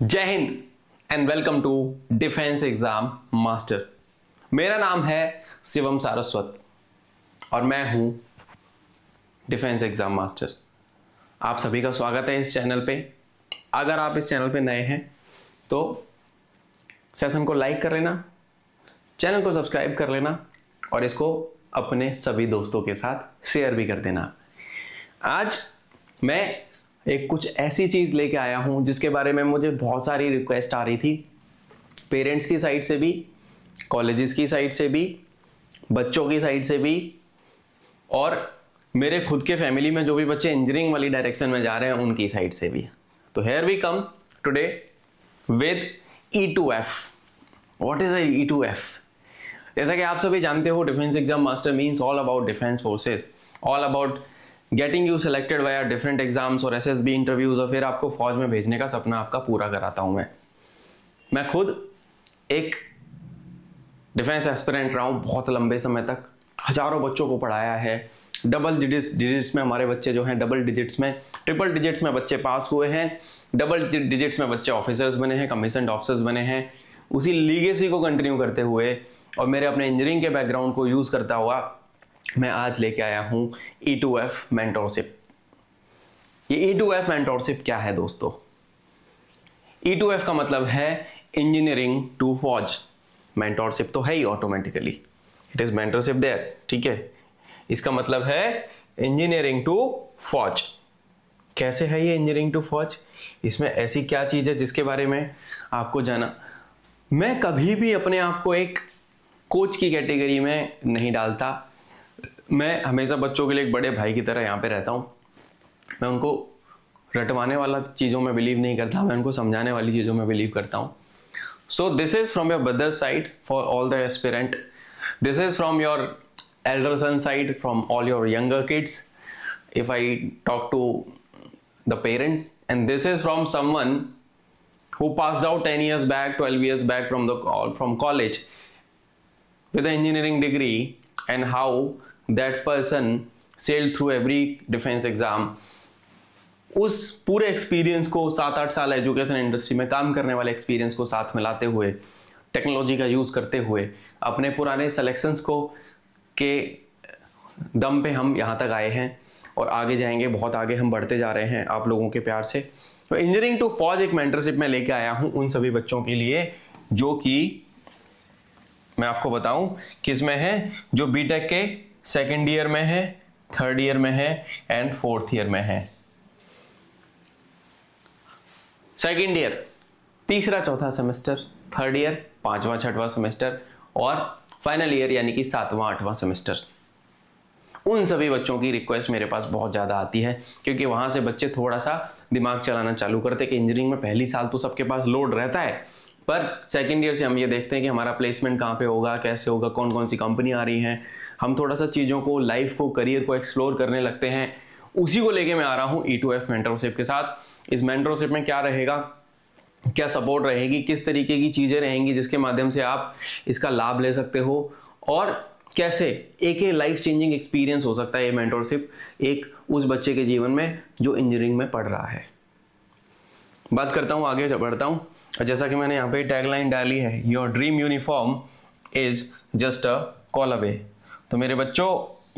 जय Hind and welcome to defence exam master. मेरा नाम है शिवम सारस्वत और मैं हूं डिफेंस एग्जाम मास्टर। आप सभी का स्वागत है इस चैनल पे। अगर आप इस चैनल पे नए हैं तो सेशन को लाइक कर लेना, चैनल को सब्सक्राइब कर लेना और इसको अपने सभी दोस्तों के साथ शेयर भी कर देना। आज मैं एक कुछ ऐसी चीज लेके आया हूं जिसके बारे में मुझे बहुत सारी रिक्वेस्ट आ रही थी, पेरेंट्स की साइड से भी, कॉलेजेस की साइड से भी, बच्चों की साइड से भी और मेरे खुद के फैमिली में जो भी बच्चे इंजीनियरिंग वाली डायरेक्शन में जा रहे हैं उनकी साइड से भी। तो here we come today with E2F। What is E2F? जैसा कि आप सभी जानते हो, defence exam master means all about defence forces, all about getting you selected via different exams और SSB इंटरव्यूज और फिर आपको फौज में भेजने का सपना आपका पूरा कराता हूं मैं खुद एक डिफेंस एस्पिरेंट रहा हूं बहुत लंबे समय तक, हजारों बच्चों को पढ़ाया है। डबल डिजिट्स में हमारे बच्चे जो हैं, डबल डिजिट्स में, ट्रिपल डिजिट्स में बच्चे पास हुए हैं, डबल डिजिट्स में बच्चे ऑफिसर्स बने हैं, कमीशन्ड ऑफिसर्स बने हैं। उसी लीगेसी को कंटिन्यू करते हुए और मेरे अपने इंजीनियरिंग के बैकग्राउंड को यूज करता हुआ मैं आज लेके आया हूं E2F मेंटोरशिप। ये E2F मेंटोरशिप क्या है दोस्तों? E2F का मतलब है इंजीनियरिंग टू फौज। मेंटोरशिप तो है ही automatically, it is mentorship there, ठीक है। इसका मतलब है इंजीनियरिंग टू फौज। कैसे है ये इंजीनियरिंग टू फौज? इसमें ऐसी क्या चीज है जिसके बारे में आपको जाना। मैं कभी भी अपने आप को एक कोच की कैटेगरी में नहीं डालता। मैं हमेशा बच्चों के लिए एक बड़े भाई की तरह यहाँ पे रहता हूँ। मैं उनको रटवाने वाला चीज़ों में बिलीव नहीं करता, मैं उनको समझाने वाली चीज़ों में बिलीव करता हूँ। So this is from your brother side for all the aspirant, this is from your elder son side, from all your younger kids if I talk to the parents, and this is from someone who passed out 10 years back, 12 years back from college with an engineering degree, and how that person sailed through every defense exam। उस पूरे experience को 7-8 साल education industry में काम करने वाले experience को साथ मिलाते हुए, टेक्नोलॉजी का यूज करते हुए, अपने पुराने सिलेक्शंस को के दम पे हम यहाँ तक आए हैं और आगे जाएंगे, बहुत आगे हम बढ़ते जा रहे हैं आप लोगों के प्यार से। तो इंजीनियरिंग टू फौज एक मेंटरशिप में लेके आया हूं उन सभी बच्चों के लिए जो कि मैं आपको बताऊं किस में है, जो बीटेक के सेकेंड ईयर में है, थर्ड ईयर में है एंड फोर्थ ईयर में है। सेकेंड ईयर तीसरा चौथा सेमेस्टर, थर्ड ईयर पांचवा छठवां सेमेस्टर और फाइनल ईयर यानी कि सातवां आठवां सेमेस्टर। उन सभी बच्चों की रिक्वेस्ट मेरे पास बहुत ज़्यादा आती है क्योंकि वहाँ से बच्चे थोड़ा सा दिमाग चलाना चालू करते हैं कि इंजीनियरिंग में पहली साल तो सबके पास लोड रहता है, पर सेकेंड ईयर से हम ये देखते हैं कि हमारा प्लेसमेंट कहाँ पे होगा, कैसे होगा, कौन कौन सी कंपनी आ रही हैं। हम थोड़ा सा चीज़ों को, लाइफ को, करियर को एक्सप्लोर करने लगते हैं। उसी को लेके मैं आ रहा हूँ E2F मेंटरशिप के साथ। इस मेंटरशिप में क्या रहेगा, क्या सपोर्ट रहेगी, किस तरीके की चीज़ें रहेंगी जिसके माध्यम से आप इसका लाभ ले सकते हो और कैसे एक लाइफ चेंजिंग एक्सपीरियंस हो सकता है ये मेंटरशिप एक उस बच्चे के जीवन में जो इंजीनियरिंग में पढ़ रहा है। बात करता हूँ, आगे बढ़ता हूँ। जैसा कि मैंने यहाँ पे टैगलाइन डाली है, your dream uniform is just a call away. तो मेरे बच्चों,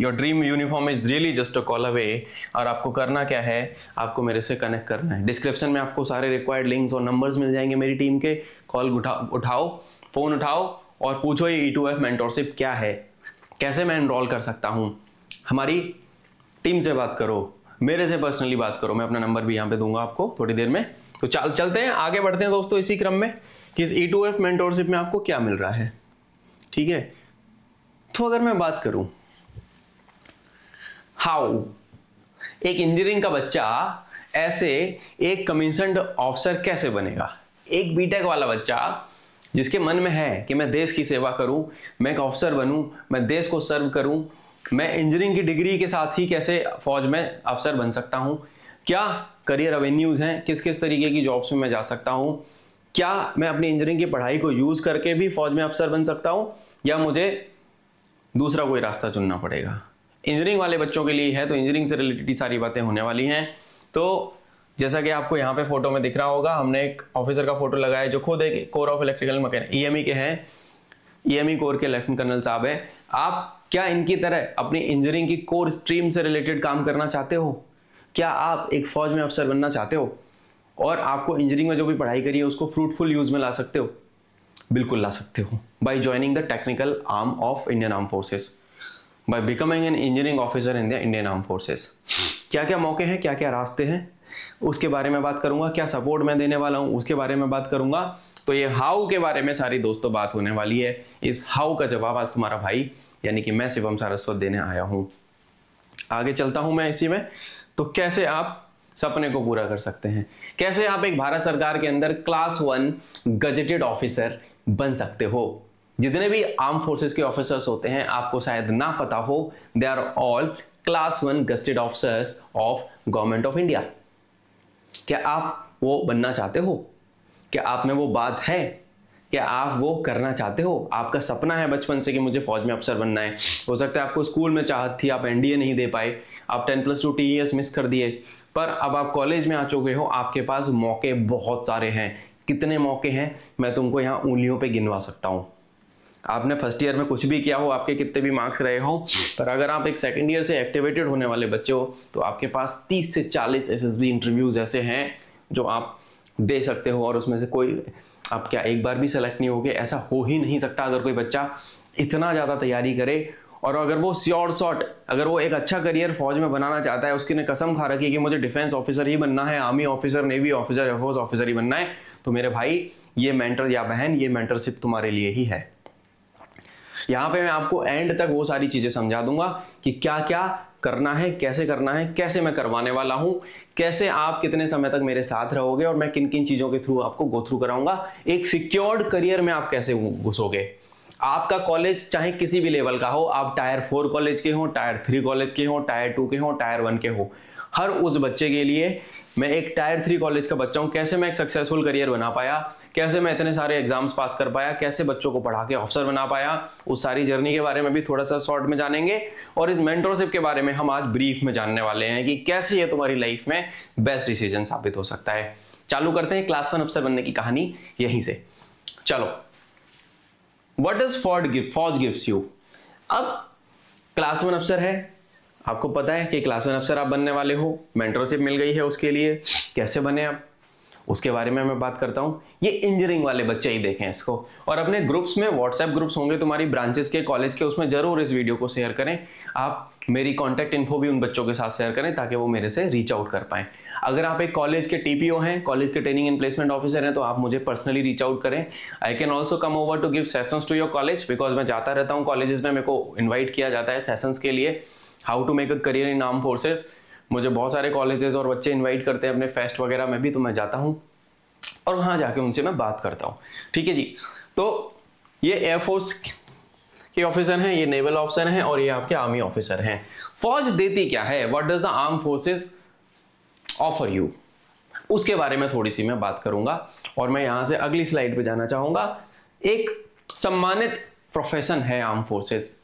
your dream uniform is really just a call away. और आपको करना क्या है, आपको मेरे से कनेक्ट करना है। डिस्क्रिप्शन में आपको सारे रिक्वायर्ड लिंक्स और नंबर्स मिल जाएंगे मेरी टीम के। कॉल उठाओ, फोन उठाओ और पूछो ये E2F मेंटरशिप क्या है, कैसे मैं एनरोल कर सकता हूं। हमारी टीम से बात करो, मेरे से पर्सनली बात करो। मैं अपना नंबर भी यहां पे दूंगा आपको थोड़ी देर में। तो चलते हैं, आगे बढ़ते हैं दोस्तों इसी क्रम में कि इस E2F मेंटरशिप में आपको क्या मिल रहा है, ठीक है। तो अगर मैं बात करूं हाउ एक इंजीनियरिंग का बच्चा ऐसे एक कमीशन्ड ऑफिसर कैसे बनेगा। एक बीटेक वाला बच्चा जिसके मन में है कि मैं देश की सेवा करूं, मैं एक ऑफिसर बनूं, मैं देश को सर्व करूं, मैं इंजीनियरिंग की डिग्री के साथ ही कैसे फौज में अफसर बन सकता हूं, क्या करियर एवेन्यूज हैं, किस किस तरीके की जॉब्स में मैं जा सकता हूं, क्या मैं अपनी इंजीनियरिंग की पढ़ाई को यूज करके भी फौज में अफसर बन सकता हूं या मुझे दूसरा कोई रास्ता चुनना पड़ेगा। इंजीनियरिंग वाले बच्चों के लिए है तो इंजीनियरिंग से रिलेटेड सारी बातें होने वाली हैं। तो जैसा कि आपको यहाँ पे फोटो में दिख रहा होगा, हमने एक ऑफिसर का फोटो लगाया है जो खुद एक core of electrical mechanic EME के हैं, ईएमई कोर के लेफ्टिनेंट कर्नल साहब हैं। आप क्या इनकी तरह अपनी इंजीनियरिंग की कोर स्ट्रीम से रिलेटेड काम करना चाहते हो? क्या आप एक फौज में अफसर बनना चाहते हो और आपको इंजीनियरिंग में जो भी पढ़ाई करी है उसको फ्रूटफुल यूज में ला सकते हो? बिल्कुल ला सकते हो, by joining the technical arm of Indian arm forces, by becoming an engineering officer in the Indian arm forces. क्या क्या मौके हैं, क्या क्या रास्ते हैं, उसके बारे में बात करूंगा। क्या सपोर्ट मैं देने वाला हूं उसके बारे में बात करूंगा। तो ये हाउ के बारे में सारी दोस्तों बात होने वाली है। इस हाउ का जवाब आज तुम्हारा भाई यानी कि मैं शिवम सारस्वत देने आया हूं। आगे चलता हूं मैं इसी में। तो कैसे आप सपने को पूरा कर सकते हैं, कैसे आप एक भारत सरकार के अंदर क्लास 1 गजेटेड ऑफिसर बन सकते हो। जितने भी आर्म फोर्सेस के ऑफिसर्स होते हैं, आपको शायद ना पता हो, they are all class 1 gazetted officers of government of India. क्या आप वो बनना चाहते हो? क्या आप में वो बात है? क्या आप वो करना चाहते हो? आपका सपना है बचपन से कि मुझे फौज में अफसर बनना है। हो सकता है आपको स्कूल में चाहत थी, आप एनडीए नहीं दे पाए, आप 10+2 टीईएस मिस कर दिए, पर अब आप कॉलेज में आ चुके हो, आपके पास मौके बहुत सारे हैं। कितने मौके हैं मैं तुमको यहाँ उंगलियों पे गिनवा सकता हूँ। आपने फर्स्ट ईयर में कुछ भी किया हो, आपके कितने भी मार्क्स रहे हो, पर अगर आप एक सेकंड ईयर से एक्टिवेटेड होने वाले बच्चे हो तो आपके पास 30 से 40 एसएसबी इंटरव्यूज ऐसे हैं जो आप दे सकते हो, और उसमें से कोई आप क्या एक बार भी सेलेक्ट नहीं होगे? ऐसा हो ही नहीं सकता। अगर कोई बच्चा इतना ज़्यादा तैयारी करे और अगर वो श्योर शॉट, अगर वो एक अच्छा करियर फौज में बनाना चाहता है, उसकी ने कसम खा रखी है कि मुझे डिफेंस ऑफिसर ही बनना है, army officer, navy officer, air force officer ही बनना है, तो मेरे भाई ये मेंटर या बहन, ये मेंटरशिप तुम्हारे लिए ही है। यहाँ पे मैं आपको एंड तक वो सारी चीजें समझा दूंगा कि क्या क्या करना है, कैसे मैं करवाने वाला हूं, कैसे आप कितने समय तक मेरे साथ रहोगे और मैं किन किन चीजों के थ्रू आपको गो थ्रू कराऊंगा। एक सिक्योर्ड करियर में आप कैसे घुसोगे। आपका कॉलेज चाहे किसी भी लेवल का हो, आप टायर 4 कॉलेज के हो, टायर 3 कॉलेज के हो, टायर 2 के हो, टायर 1 के हो, हर उस बच्चे के लिए मैं एक टायर 3 कॉलेज का बच्चा हूं, कैसे मैं एक सक्सेसफुल करियर बना पाया, कैसे मैं इतने सारे एग्जाम्स पास कर पाया, कैसे बच्चों को पढ़ा के ऑफिसर बना पाया, उस सारी जर्नी के बारे में भी थोड़ा सा शॉर्ट में जानेंगे। और इस मेंटरशिप के बारे में हम आज ब्रीफ में जानने वाले हैं कि कैसे ये तुम्हारी लाइफ में बेस्ट डिसीजन साबित हो सकता है। चालू करते हैं क्लास 1 अफसर बनने की कहानी यहीं से। चलो, व्हाट डज फौज गिव्स यू। अब क्लास 1 अफसर है, आपको पता है कि क्लास 1 अफसर आप बनने वाले हो, मेंटरशिप मिल गई है उसके लिए। कैसे बने आप, उसके बारे में मैं बात करता हूं। ये इंजीनियरिंग वाले बच्चे ही देखें इसको, और अपने ग्रुप्स में, व्हाट्सएप ग्रुप्स होंगे तुम्हारी ब्रांचेस के, कॉलेज के, उसमें जरूर इस वीडियो को शेयर करें। आप मेरी कॉन्टैक्ट इन्फो भी उन बच्चों के साथ शेयर करें ताकि वो मेरे से रीच आउट कर पाएं। अगर आप एक कॉलेज के टीपीओ हैं, कॉलेज के ट्रेनिंग एंड प्लेसमेंट ऑफिसर हैं, तो आप मुझे पर्सनली रीच आउट करें। I can also come over to give sessions to your college, because मैं जाता रहता हूँ कॉलेजेस में, मेरे को इन्वाइट किया जाता है सेशंस के लिए। How to make a career in arm forces, मुझे बहुत सारे कॉलेजेस और बच्चे इन्वाइट करते हैं अपने फेस्ट वगैरह में भी, तो मैं जाता हूँ और वहां जाके उनसे मैं बात करता हूँ। ठीक है जी। तो ये एयरफोर्स के ऑफिसर हैं, ये नेवल ऑफिसर हैं, और ये आपके आर्मी ऑफिसर हैं। फौज देती क्या है, what does the arm forces offer you, उसके बारे में थोड़ी सी मैं बात करूंगा। और मैं यहां से अगली स्लाइड पे जाना चाहूंगा। एक सम्मानित प्रोफेशन है arm forces.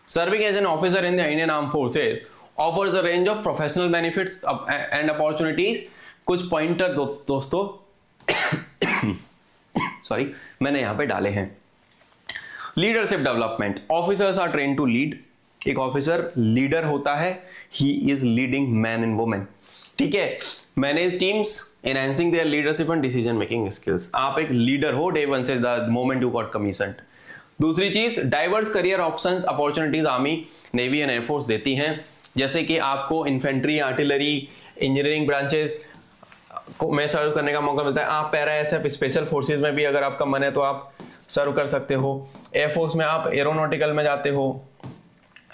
Serving as an officer in the Indian Armed Forces offers a range of professional benefits and opportunities। कुछ पॉइंटर दोस्तों सॉरी मैंने यहां पे डाले हैं। Leadership development, officers are train to lead. एक ऑफिसर लीडर होता है, he is leading man and women. ठीक है। Manage teams, enhancing their leadership and decision making skills. आप एक लीडर हो डे वन से, the moment you got commissioned. दूसरी चीज, diverse career options, opportunities army, navy and air force देती हैं। जैसे कि आपको इन्फेंट्री, आर्टिलरी, इंजीनियरिंग ब्रांचेस को में सर्व करने का मौका मिलता है। आप पैरा एसएफ, स्पेशल फोर्सेज में भी अगर आपका मन है तो आप सर्व कर सकते हो। एयरफोर्स में आप एरोनॉटिकल में जाते हो,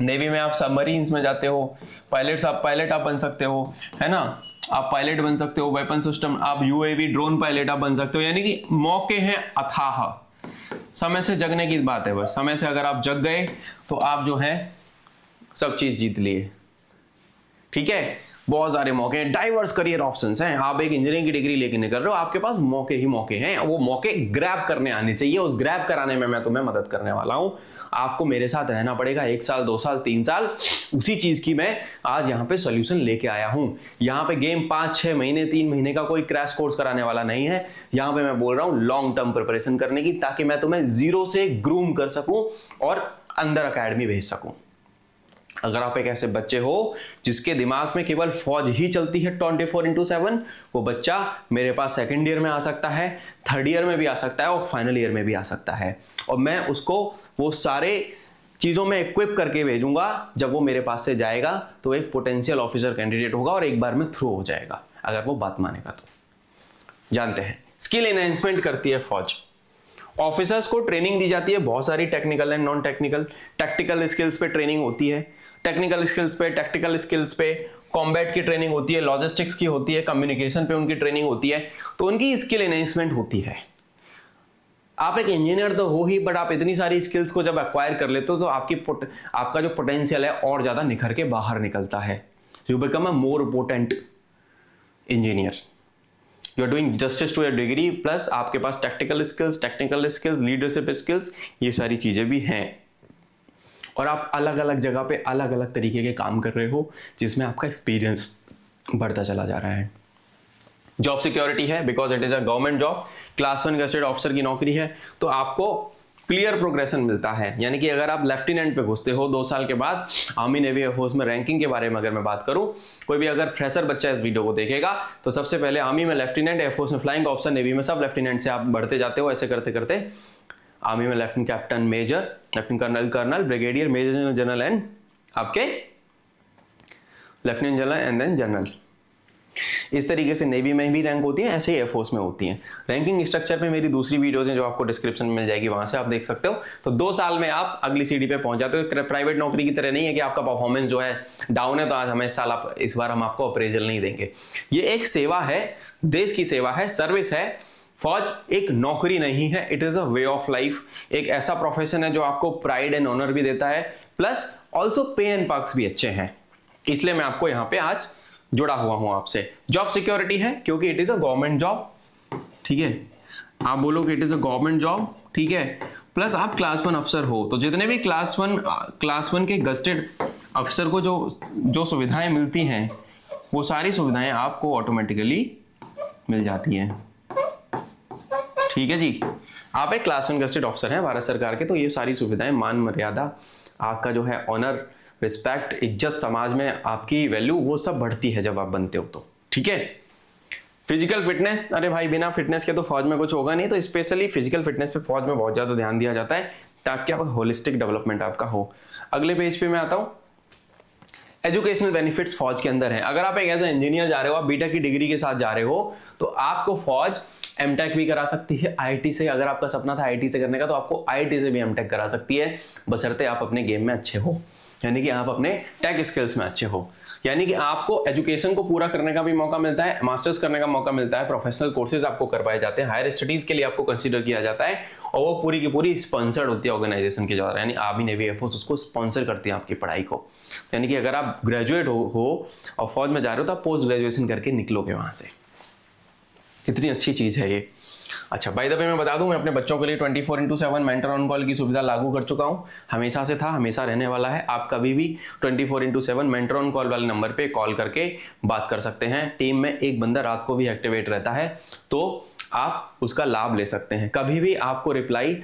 नेवी में आप सबमरीन्स में जाते हो, पायलट आप बन सकते हो, है ना, आप पायलट बन सकते हो, वेपन सिस्टम, आप यूएवी ड्रोन पायलट आप बन सकते हो। यानी कि मौके हैं अथाह। समय से जगने की बात है, बस समय से अगर आप जग गए तो आप जो है सब चीज जीत लिए। ठीक है। बहुत सारे मौके हैं, डाइवर्स करियर ऑप्शंस हैं। आप एक इंजीनियरिंग की डिग्री लेके निकल रहे हो, आपके पास मौके ही मौके हैं, वो मौके ग्रैब करने आने चाहिए। उस ग्रैब कराने में मैं तुम्हें मदद करने वाला हूं। आपको मेरे साथ रहना पड़ेगा 1 साल 2 साल 3 साल, उसी चीज की मैं आज यहाँ पे सोल्यूशन लेके आया हूं। यहाँ पे गेम 5-6 महीने 3 महीने का कोई क्रैश कोर्स कराने वाला नहीं है। यहाँ पे मैं बोल रहा हूं लॉन्ग टर्म प्रिपरेशन करने की, ताकि मैं तुम्हें जीरो से ग्रूम कर सकूं और अंदर अकेडमी भेज सकूं। अगर आप एक ऐसे बच्चे हो जिसके दिमाग में केवल फौज ही चलती है 24/7, वो बच्चा मेरे पास सेकंड ईयर में आ सकता है, थर्ड ईयर में भी आ सकता है और फाइनल ईयर में भी आ सकता है। और मैं उसको वो सारे चीज़ों में इक्विप करके भेजूंगा। जब वो मेरे पास से जाएगा तो एक पोटेंशियल ऑफिसर कैंडिडेट होगा और एक बार में थ्रू हो जाएगा, अगर वो बात मानेगा तो। जानते हैं स्किल एनहेंसमेंट करती है फौज। ऑफिसर्स को ट्रेनिंग दी जाती है बहुत सारी, technical and non technical. Tactical skills पे ट्रेनिंग होती है, टेक्निकल स्किल्स पे, टैक्टिकल स्किल्स पे, कॉम्बैट की ट्रेनिंग होती है, लॉजिस्टिक्स की होती है, कम्युनिकेशन पे उनकी ट्रेनिंग होती है। तो उनकी स्किल एनहेंसमेंट होती है। आप एक इंजीनियर तो हो ही, बट आप इतनी सारी स्किल्स को जब एक्वायर कर लेते हो तो आपका जो पोटेंशियल है और ज्यादा निखर के बाहर निकलता है। You become a more potent engineer. You are doing justice to your degree, plus आपके पास टेक्निकल स्किल्स, लीडरशिप स्किल्स, ये सारी चीजें भी हैं। और आप अलग अलग जगह पे अलग अलग तरीके के काम कर रहे हो, जिसमें आपका एक्सपीरियंस बढ़ता चला जा रहा है। जॉब सिक्योरिटी है, because it is a government job, class 1 gazetted officer की नौकरी है, तो आपको क्लियर प्रोग्रेशन मिलता है। यानी कि अगर आप लेफ्टिनेंट पे घुसते हो 2 साल के बाद, आर्मी नेवी एयरफोर्स में रैंकिंग के बारे में अगर मैं बात करूं, कोई भी अगर फ्रेशर बच्चा इस वीडियो को देखेगा तो सबसे पहले आर्मी में लेफ्टिनेंट, एयरफोर्स में फ्लाइंग ऑफिसर, नेवी में सब लेफ्टिनेंट से आप बढ़ते जाते हो। ऐसे करते करते आर्मी में lieutenant captain, major, lieutenant colonel, brigadier, major general and आपके lieutenant general and then general. इस तरीके से नेवी में भी रैंक होती है, ऐसे ही एयरफोर्स में होती है। रैंकिंग स्ट्रक्चर पे मेरी दूसरी वीडियोस हैं जो आपको डिस्क्रिप्शन में मिल जाएगी, वहां से आप देख सकते हो। तो 2 साल में आप अगली सीढ़ी पे पहुंच जाते हो। प्राइवेट नौकरी की तरह नहीं है कि आपका परफॉर्मेंस जो है डाउन है तो आज हमें इस बार हम आपको अप्रेजल नहीं देंगे। ये एक सेवा है, देश की सेवा है, सर्विस है। फौज एक नौकरी नहीं है, it is a way of life. एक ऐसा प्रोफेशन है जो आपको प्राइड एंड ऑनर भी देता है, प्लस ऑल्सो पे एंड पर्क्स भी अच्छे हैं। इसलिए मैं आपको यहाँ पे आज जुड़ा हुआ हूं आपसे। जॉब सिक्योरिटी है क्योंकि it is a government job, ठीक है। आप बोलो कि it is a government job, ठीक है। प्लस आप क्लास 1 अफसर हो, तो जितने भी क्लास वन के गजेटेड अफसर को जो सुविधाएं मिलती हैं, वो सारी सुविधाएं आपको ऑटोमेटिकली मिल जाती हैं, ठीक है जी। आप एक क्लास 1 गजेटेड ऑफिसर हैं भारत सरकार के, तो ये सारी सुविधाएं, मान मर्यादा, आपका जो है ऑनर, रिस्पेक्ट, इज्जत, समाज में आपकी वैल्यू, वो सब बढ़ती है जब आप बनते हो तो, ठीक है। फिजिकल फिटनेस, अरे भाई बिना फिटनेस के तो फौज में कुछ होगा नहीं, तो स्पेशली फिजिकल फिटनेस पे फौज में बहुत ज्यादा ध्यान दिया जाता है ताकि आपका होलिस्टिक डेवलपमेंट आपका हो। अगले पेज पे मैं आता हूं। एजुकेशनल बेनिफिट्स फौज के अंदर है। अगर आप एक एज इंजीनियर जा रहे हो, आप बीटेक की डिग्री के साथ जा रहे हो, तो आपको फौज एमटेक भी करा सकती है आईटी से। अगर आपका सपना था आईटी से करने का, तो आपको आईटी से भी एमटेक करा सकती है, बशर्ते आप अपने गेम में अच्छे हो, यानी कि आप अपने टेक स्किल्स में अच्छे हो। यानी कि आपको एजुकेशन को पूरा करने का भी मौका मिलता है, मास्टर्स करने का मौका मिलता है, प्रोफेशनल कोर्सेज आपको करवाए जाते हैं, हायर स्टडीज के लिए आपको कंसीडर किया जाता है, और वो पूरी की पूरी स्पॉन्सर्ड होती है ऑर्गेनाइजेशन के द्वारा। यानी आर्मी नेवी एयरफोर्स उसको स्पॉन्सर करती है आपकी पढ़ाई को। यानी कि अगर आप ग्रेजुएट हो और फौज में जा रहे हो, तो आप पोस्ट ग्रेजुएशन करके निकलोगे वहां से। इतनी अच्छी चीज है ये। अच्छा, बाय द वे मैं बता दूं, मैं अपने बच्चों के लिए 24/7 मेंटर ऑन कॉल की सुविधा लागू कर चुका हूं। हमेशा से था, हमेशा रहने वाला है। आप कभी भी 24/7 मेंटर ऑन कॉल वाले नंबर पे कॉल करके बात कर सकते हैं। टीम में एक बंदा रात को भी एक्टिवेट रहता है, तो आप उसका लाभ ले सकते हैं। कभी भी आपको रिप्लाई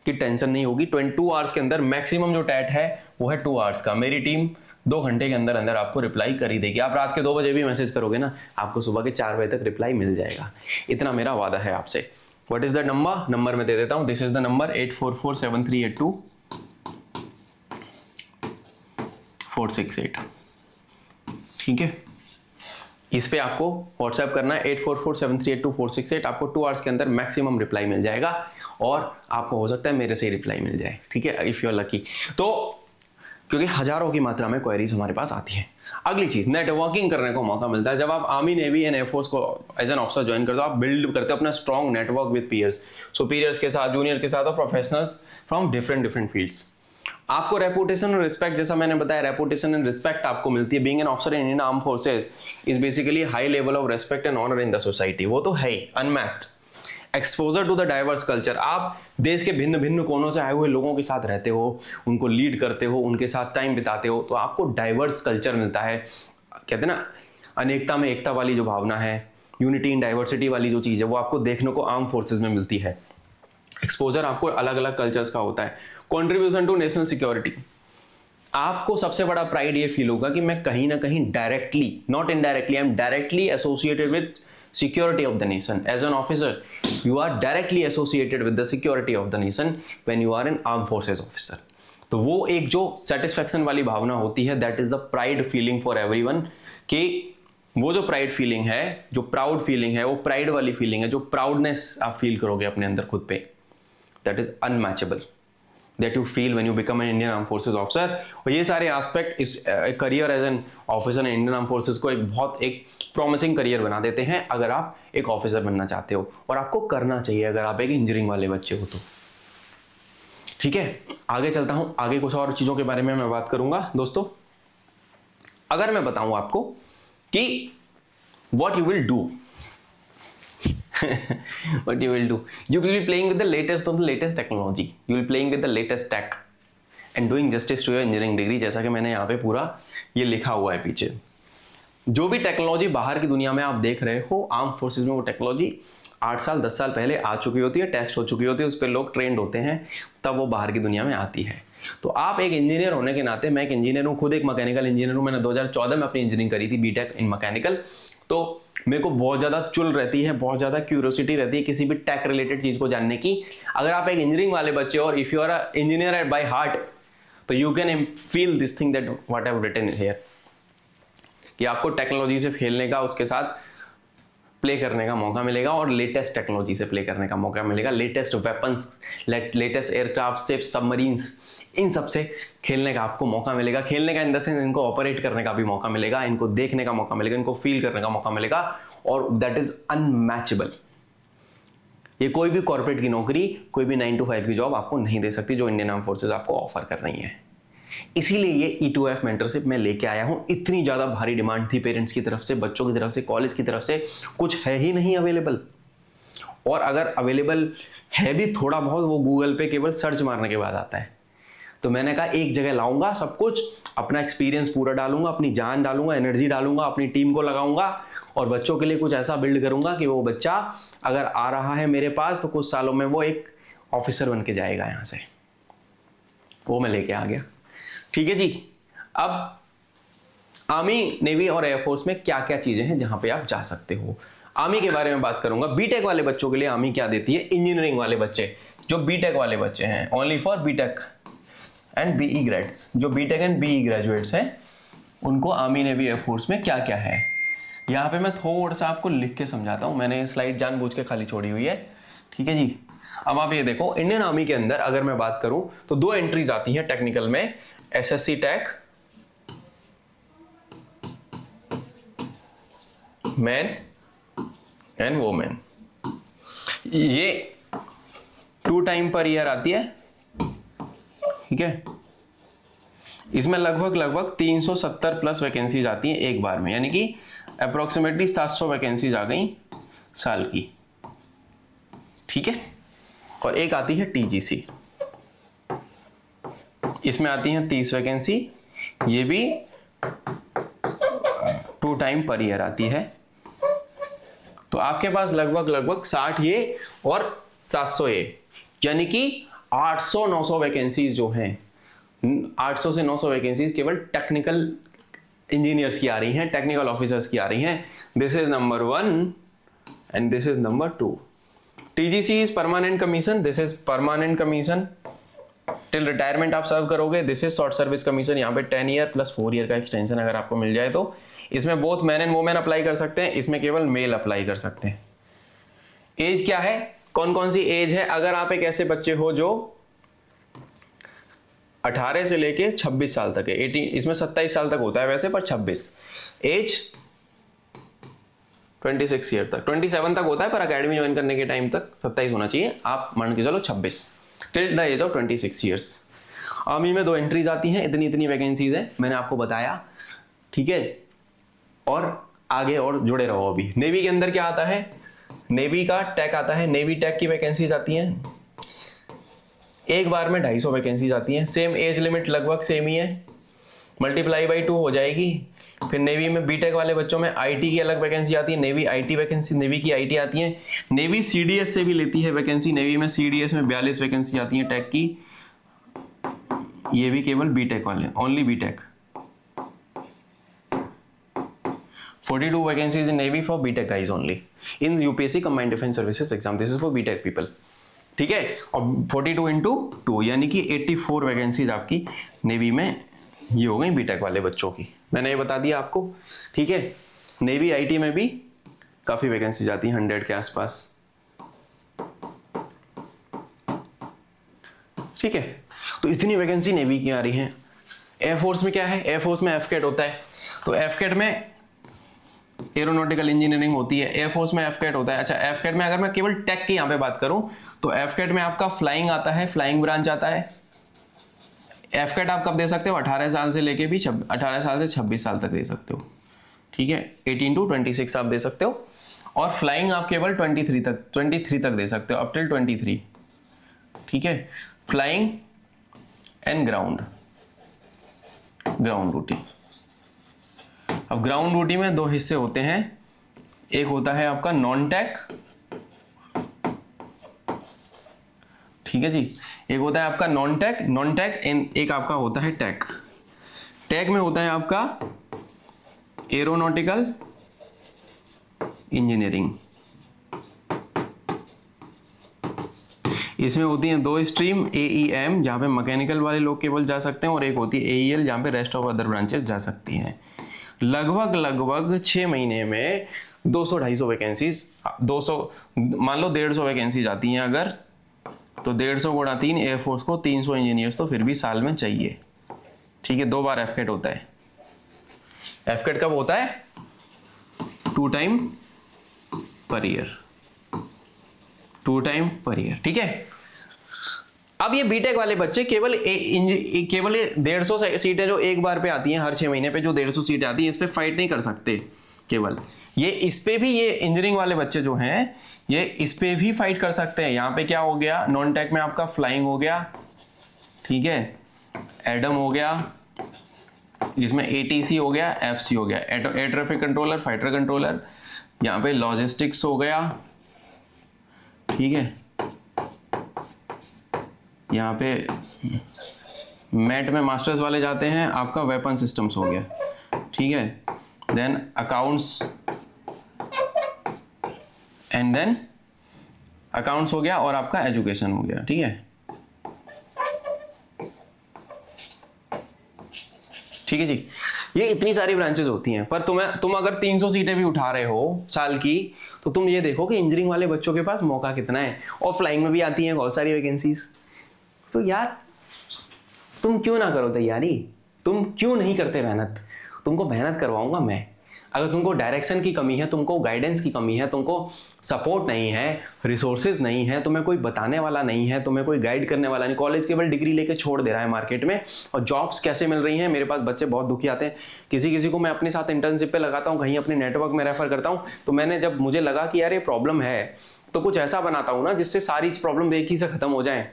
की टेंशन नहीं होगी। 22 आवर्स के अंदर मैक्सिमम जो टैट है वो है 2 आवर्स का। मेरी टीम 2 घंटे के अंदर अंदर आपको रिप्लाई कर ही देगी। आप रात के 2 बजे भी मैसेज करोगे ना, आपको सुबह के 4 बजे तक रिप्लाई मिल जाएगा। इतना मेरा वादा है आपसे। व्हाट इज द नंबर मैं दे देता हूं। दिस इज द नंबर 8447382468, ठीक है। इस पे आपको व्हाट्सएप करना है 8447382468। आपको 2 आवर्स के अंदर मैक्सिमम रिप्लाई मिल जाएगा, और आपको हो सकता है मेरे से ही रिप्लाई मिल जाए, ठीक है, इफ यू आर लकी। तो क्योंकि हजारों की मात्रा में क्वेरीज हमारे पास आती है। अगली चीज, नेटवर्किंग करने को मौका मिलता है। जब आप आर्मी नेवी एंड एयरफोर्स को एज एन ऑफिसर ज्वाइन करते हो, आप बिल्ड करते हो अपना strong network with peers, superiors के साथ, जूनियर के साथ, और प्रोफेशनल फ्रॉम डिफरेंट फील्ड्स। आपको रेपुटेशन और रिस्पेक्ट, जैसा मैंने बताया, रेपुटेशन एंड रिस्पेक्ट आपको मिलती है। Being an officer in Indian arm forces is basically high level of respect and honour in the society. वो तो है ही, unmatched. Exposure to the diverse culture, आप देश के भिन्न भिन्न कोनों से आए हुए लोगों के साथ रहते हो, उनको लीड करते हो, उनके साथ टाइम बिताते हो, तो आपको डाइवर्स कल्चर मिलता है। कहते हैं ना, अनेकता में एकता वाली जो भावना है, यूनिटी इन डाइवर्सिटी वाली जो चीज़ है, वो आपको देखने को आर्म फोर्सेज में मिलती है। एक्सपोजर आपको अलग अलग कल्चर्स का होता है। कॉन्ट्रीब्यूशन टू नेशनल सिक्योरिटी, आपको सबसे बड़ा प्राइड ये फील होगा कि मैं कहीं ना कहीं directly, not indirectly, I am directly associated with security of the nation. As an officer, you are directly associated with the security of the nation when you are an armed forces officer. तो वो एक जो satisfaction वाली भावना होती है, that is the pride feeling for everyone, कि वो जो प्राइड फीलिंग है, जो प्राउड फीलिंग है, वो प्राइड वाली फीलिंग है, जो प्राउडनेस आप फील करोगे अपने अंदर खुद पे, that is unmatchable, that you feel when you become an Indian Armed Forces officer। और ये सारे एस्पेक्ट इस career as an officer in Indian arm forces को एक प्रॉमिसिंग करियर बना देते हैं अगर आप एक ऑफिसर बनना चाहते हो, और आपको करना चाहिए अगर आप एक इंजीनियरिंग वाले बच्चे हो तो। ठीक है, आगे चलता हूं, आगे कुछ और चीजों के बारे में मैं बात करूंगा। दोस्तों, अगर मैं बताऊं आपको कि what you will do what you will do, you will be playing with the latest technology, you will be playing with the latest tech and doing justice to your engineering degree। जैसा कि मैंने यहाँ पे पूरा ये लिखा हुआ है पीछे, जो भी टेक्नोलॉजी बाहर की दुनिया में आप देख रहे हो, आर्म फोर्सेज में वो टेक्नोलॉजी 8 साल 10 साल पहले आ चुकी होती है, टेस्ट हो चुकी होती है, उस पर लोग ट्रेंड होते हैं, तब वो बाहर की दुनिया में आती है। तो आप एक इंजीनियर होने के नाते, मैं एक इंजीनियर हूँ, खुद एक मैकेनिकल इंजीनियर हूँ, मैंने 2014 में अपनी इंजीनियरिंग करी थी, बीटेक इन मैकेनिकल। तो मेरे को बहुत ज़्यादा चुल रहती है, बहुत ज़्यादा क्यूरियोसिटी रहती है किसी भी टेक रिलेटेड चीज़ को जानने की। अगर आप एक इंजीनियरिंग वाले बच्चे हो, और if you are a engineer by heart, तो you can feel this thing that what I have written here, कि आपको टेक्नोलॉजी से खेलने का, उसके साथ प्ले करने का मौका मिलेगा, और लेटेस्ट टेक्नोलॉजी से प्ले करने का मौका मिलेगा, लेटेस्ट वेपन्स, लेटेस्ट एयरक्राफ्ट से, सबमरीन्स, इन सब से खेलने का आपको मौका मिलेगा। खेलने का इन द सेंस, इनको ऑपरेट करने का भी मौका मिलेगा, इनको देखने का मौका मिलेगा, इनको फील करने का मौका मिलेगा, और दैट इज अनमैचेबल। ये कोई भी कॉर्पोरेट की नौकरी, कोई भी 9 to 5 की जॉब आपको नहीं दे सकती, जो इंडियन आर्म फोर्सेज आपको ऑफर कर रही है। इसीलिए ये E2F मेंटरशिप मैं लेके आया हूं। इतनी ज्यादा भारी डिमांड थी पेरेंट्स की तरफ से, बच्चों की तरफ से, कॉलेज की तरफ से, कुछ है ही नहीं अवेलेबल, और अगर अवेलेबल है भी थोड़ा बहुत, वो गूगल पे केवल सर्च मारने के बाद आता है। तो मैंने कहा एक जगह लाऊंगा सब कुछ, अपना एक्सपीरियंस पूरा डालूंगा, अपनी जान डालूंगा, एनर्जी डालूंगा, अपनी टीम को लगाऊंगा, और बच्चों के लिए कुछ ऐसा बिल्ड करूंगा कि वो बच्चा अगर आ रहा है मेरे पास, तो कुछ सालों में वो एक ऑफिसर बन के जाएगा यहाँ से। वो मैं लेके आ गया। ठीक है जी। अब आर्मी, नेवी और एयरफोर्स में क्या क्या चीजें हैं जहां पे आप जा सकते हो, आर्मी के बारे में बात करूंगा। बीटेक वाले बच्चों के लिए आर्मी क्या देती है, इंजीनियरिंग वाले बच्चे, जो बीटेक वाले बच्चे हैं, only for BTech and BE grades, जो बीटेक एंड बीई ग्रेजुएट्स हैं, उनको आर्मी, नेवी, एयरफोर्स में क्या क्या है। यहाँ पे मैं थोड़ा सा आपको लिख के समझाता हूँ, मैंने स्लाइड जानबूझ के खाली छोड़ी हुई है। ठीक है जी। अब आप ये देखो, इंडियन आर्मी के अंदर अगर मैं बात करूं तो 2 एंट्रीज आती हैं टेक्निकल में, SSC tech, man and women. ये 2 टाइम पर ईयर आती है। ठीक है, इसमें लगभग 370 प्लस वैकेंसीज आती हैं एक बार में, यानी कि अप्रोक्सीमेटली 700 वैकेंसीज आ गई साल की। ठीक है, और एक आती है TGC, इसमें आती हैं 30 वैकेंसी, ये भी 2 टाइम पर ईयर आती है। तो आपके पास लगभग 60 ये और 700 ये, यानी कि 800-900 वैकेंसीज जो हैं, 800 से 900 वैकेंसीज केवल टेक्निकल इंजीनियर्स की आ रही हैं, टेक्निकल ऑफिसर्स की आ रही हैं। This is number 1 and this is number 2। TGC is permanent commission, this is permanent commission, till retirement आप सर्व करोगे। This is short service commission, यहाँ पे 10 ईयर प्लस 4 ईयर का एक्सटेंशन अगर आपको मिल जाए तो। इसमें both man and women apply कर सकते हैं, इसमें केवल मेल अप्लाई कर सकते हैं। एज क्या है, कौन कौन सी एज है, अगर आप एक ऐसे बच्चे हो जो 18 से लेके 26 साल तक है, 18, इसमें 27 साल तक होता है वैसे, पर 26 एज 26 ईयर तक, 27 तक होता है, पर अकेडमी ज्वाइन करने के टाइम तक 27 होना चाहिए। आप मान के चलो 26 till the age of 26 years. Army में 2 एंट्रीज आती हैं, इतनी इतनी वैकेंसीज है, मैंने आपको बताया, ठीक है। और आगे और जुड़े रहो। अभी नेवी के अंदर क्या आता है, नेवी का टैक आता है, नेवी टैक की वैकेंसीज आती हैं, एक बार में 250 वैकेंसीज आती हैं, सेम एज लिमिट लगभग सेम ही है, मल्टीप्लाई बाई 2 हो जाएगी। फिर नेवी में बीटेक वाले बच्चों में आईटी की अलग वैकेंसी आती है, नेवी आईटी वैकेंसी, नेवी की आईटी आती है, नेवी सीडीएस से भी लेती है वैकेंसी, नेवी में सीडीएस में 42 वैकेंसी आती है टैक की, ये भी केवल बीटेक वाले, only BTech. 42 vacancies in navy for BTech guys only in UPSC combined defence services exam, this is for BTech people, ठीक है। और 42 इंटू 2 यानी कि 84 वैकेंसीज आपकी नेवी में ये हो गई बीटेक वाले बच्चों की, मैंने ये बता दिया आपको, ठीक है। नेवी आईटी में भी काफी वैकेंसी जाती है, 100 के आसपास, ठीक है। तो इतनी वैकेंसी नेवी की आ रही है। एयरफोर्स में क्या है, एयरफोर्स में एफकेट होता है, तो एफकेट में एरोनॉटिकल इंजीनियरिंग होती है, एयरफोर्स में एफकेट होता है। अच्छा, एफकेट में अगर मैं केवल टेक की यहाँ पे बात करूं तो एफकेट में आपका फ्लाइंग आता है, फ्लाइंग ब्रांच आता है। एफकेट आप कब दे सकते हो, 18 साल से लेके भी 18 साल से 26 साल तक दे सकते हो, ठीक है। 18 to 26 आप दे सकते हो, और फ्लाइंग आप केवल 23 तक दे सकते हो, अप टिल 23, ठीक है। Flying and ground duty. अब ग्राउंड ड्यूटी में 2 हिस्से होते हैं, एक होता है आपका नॉन टैक, ठीक है जी, एक होता है आपका नॉन टैक एंड एक आपका होता है टैक। टैक में होता है आपका एरोनॉटिकल इंजीनियरिंग, इसमें होती हैं 2 स्ट्रीम, AEM जहाँ पे मैकेनिकल वाले लोग केवल जा सकते हैं, और एक होती है AEL जहाँ पे रेस्ट ऑफ अदर ब्रांचेस जा सकती हैं। लगभग 6 महीने में 200-250 वैकेंसीज, 200 मान लो 150 वैकेंसीज आती हैं अगर, तो 150 गुणा 3 एयरफोर्स को 300 इंजीनियर्स तो फिर भी साल में चाहिए, ठीक है। 2 बार एफकेट होता है। एफकेट कब होता है, 2 time per year, 2 time per year, ठीक है। अब ये बीटेक वाले बच्चे केवल 150 सीटें जो एक बार पे आती हैं, हर 6 महीने पे जो 150 सीटें आती हैं, इस पे फाइट नहीं कर सकते केवल ये, इस पे भी ये इंजीनियरिंग वाले बच्चे जो हैं ये इस पे भी फाइट कर सकते हैं। यहाँ पे क्या हो गया, नॉन टेक में आपका फ्लाइंग हो गया, ठीक है, एडम हो गया, इसमें ATC हो गया, FC हो गया, air traffic controller, fighter controller, यहाँ पे लॉजिस्टिक्स हो गया, ठीक है, यहाँ पे मैट में मास्टर्स वाले जाते हैं, आपका वेपन सिस्टम्स हो गया, ठीक है। Then accounts and then accounts हो गया, और आपका एजुकेशन हो गया, ठीक है, ठीक है जी। ये इतनी सारी ब्रांचेस होती हैं, पर तुम अगर 300 सीटें भी उठा रहे हो साल की, तो तुम ये देखो कि इंजीनियरिंग वाले बच्चों के पास मौका कितना है, और फ्लाइंग में भी आती हैं बहुत सारी वैकेंसीज। तो यार तुम क्यों ना करो तैयारी, तुम क्यों नहीं करते मेहनत, तुमको मेहनत करवाऊंगा मैं। अगर तुमको डायरेक्शन की कमी है, तुमको गाइडेंस की कमी है, तुमको सपोर्ट नहीं है, रिसोर्सेज नहीं है, तुम्हें कोई बताने वाला नहीं है, तुम्हें कोई गाइड करने वाला नहीं, कॉलेज केवल डिग्री लेके छोड़ दे रहा है मार्केट में, और जॉब्स कैसे मिल रही हैं। मेरे पास बच्चे बहुत दुखी आते हैं, किसी को मैं अपने साथ इंटर्नशिप पे लगाता हूँ, कहीं अपने नेटवर्क में रेफर करता हूँ, तो मैंने जब मुझे लगा कि यार ये प्रॉब्लम है, तो कुछ ऐसा बनाता हूँ ना जिससे सारी प्रॉब्लम एक ही से खत्म हो जाए।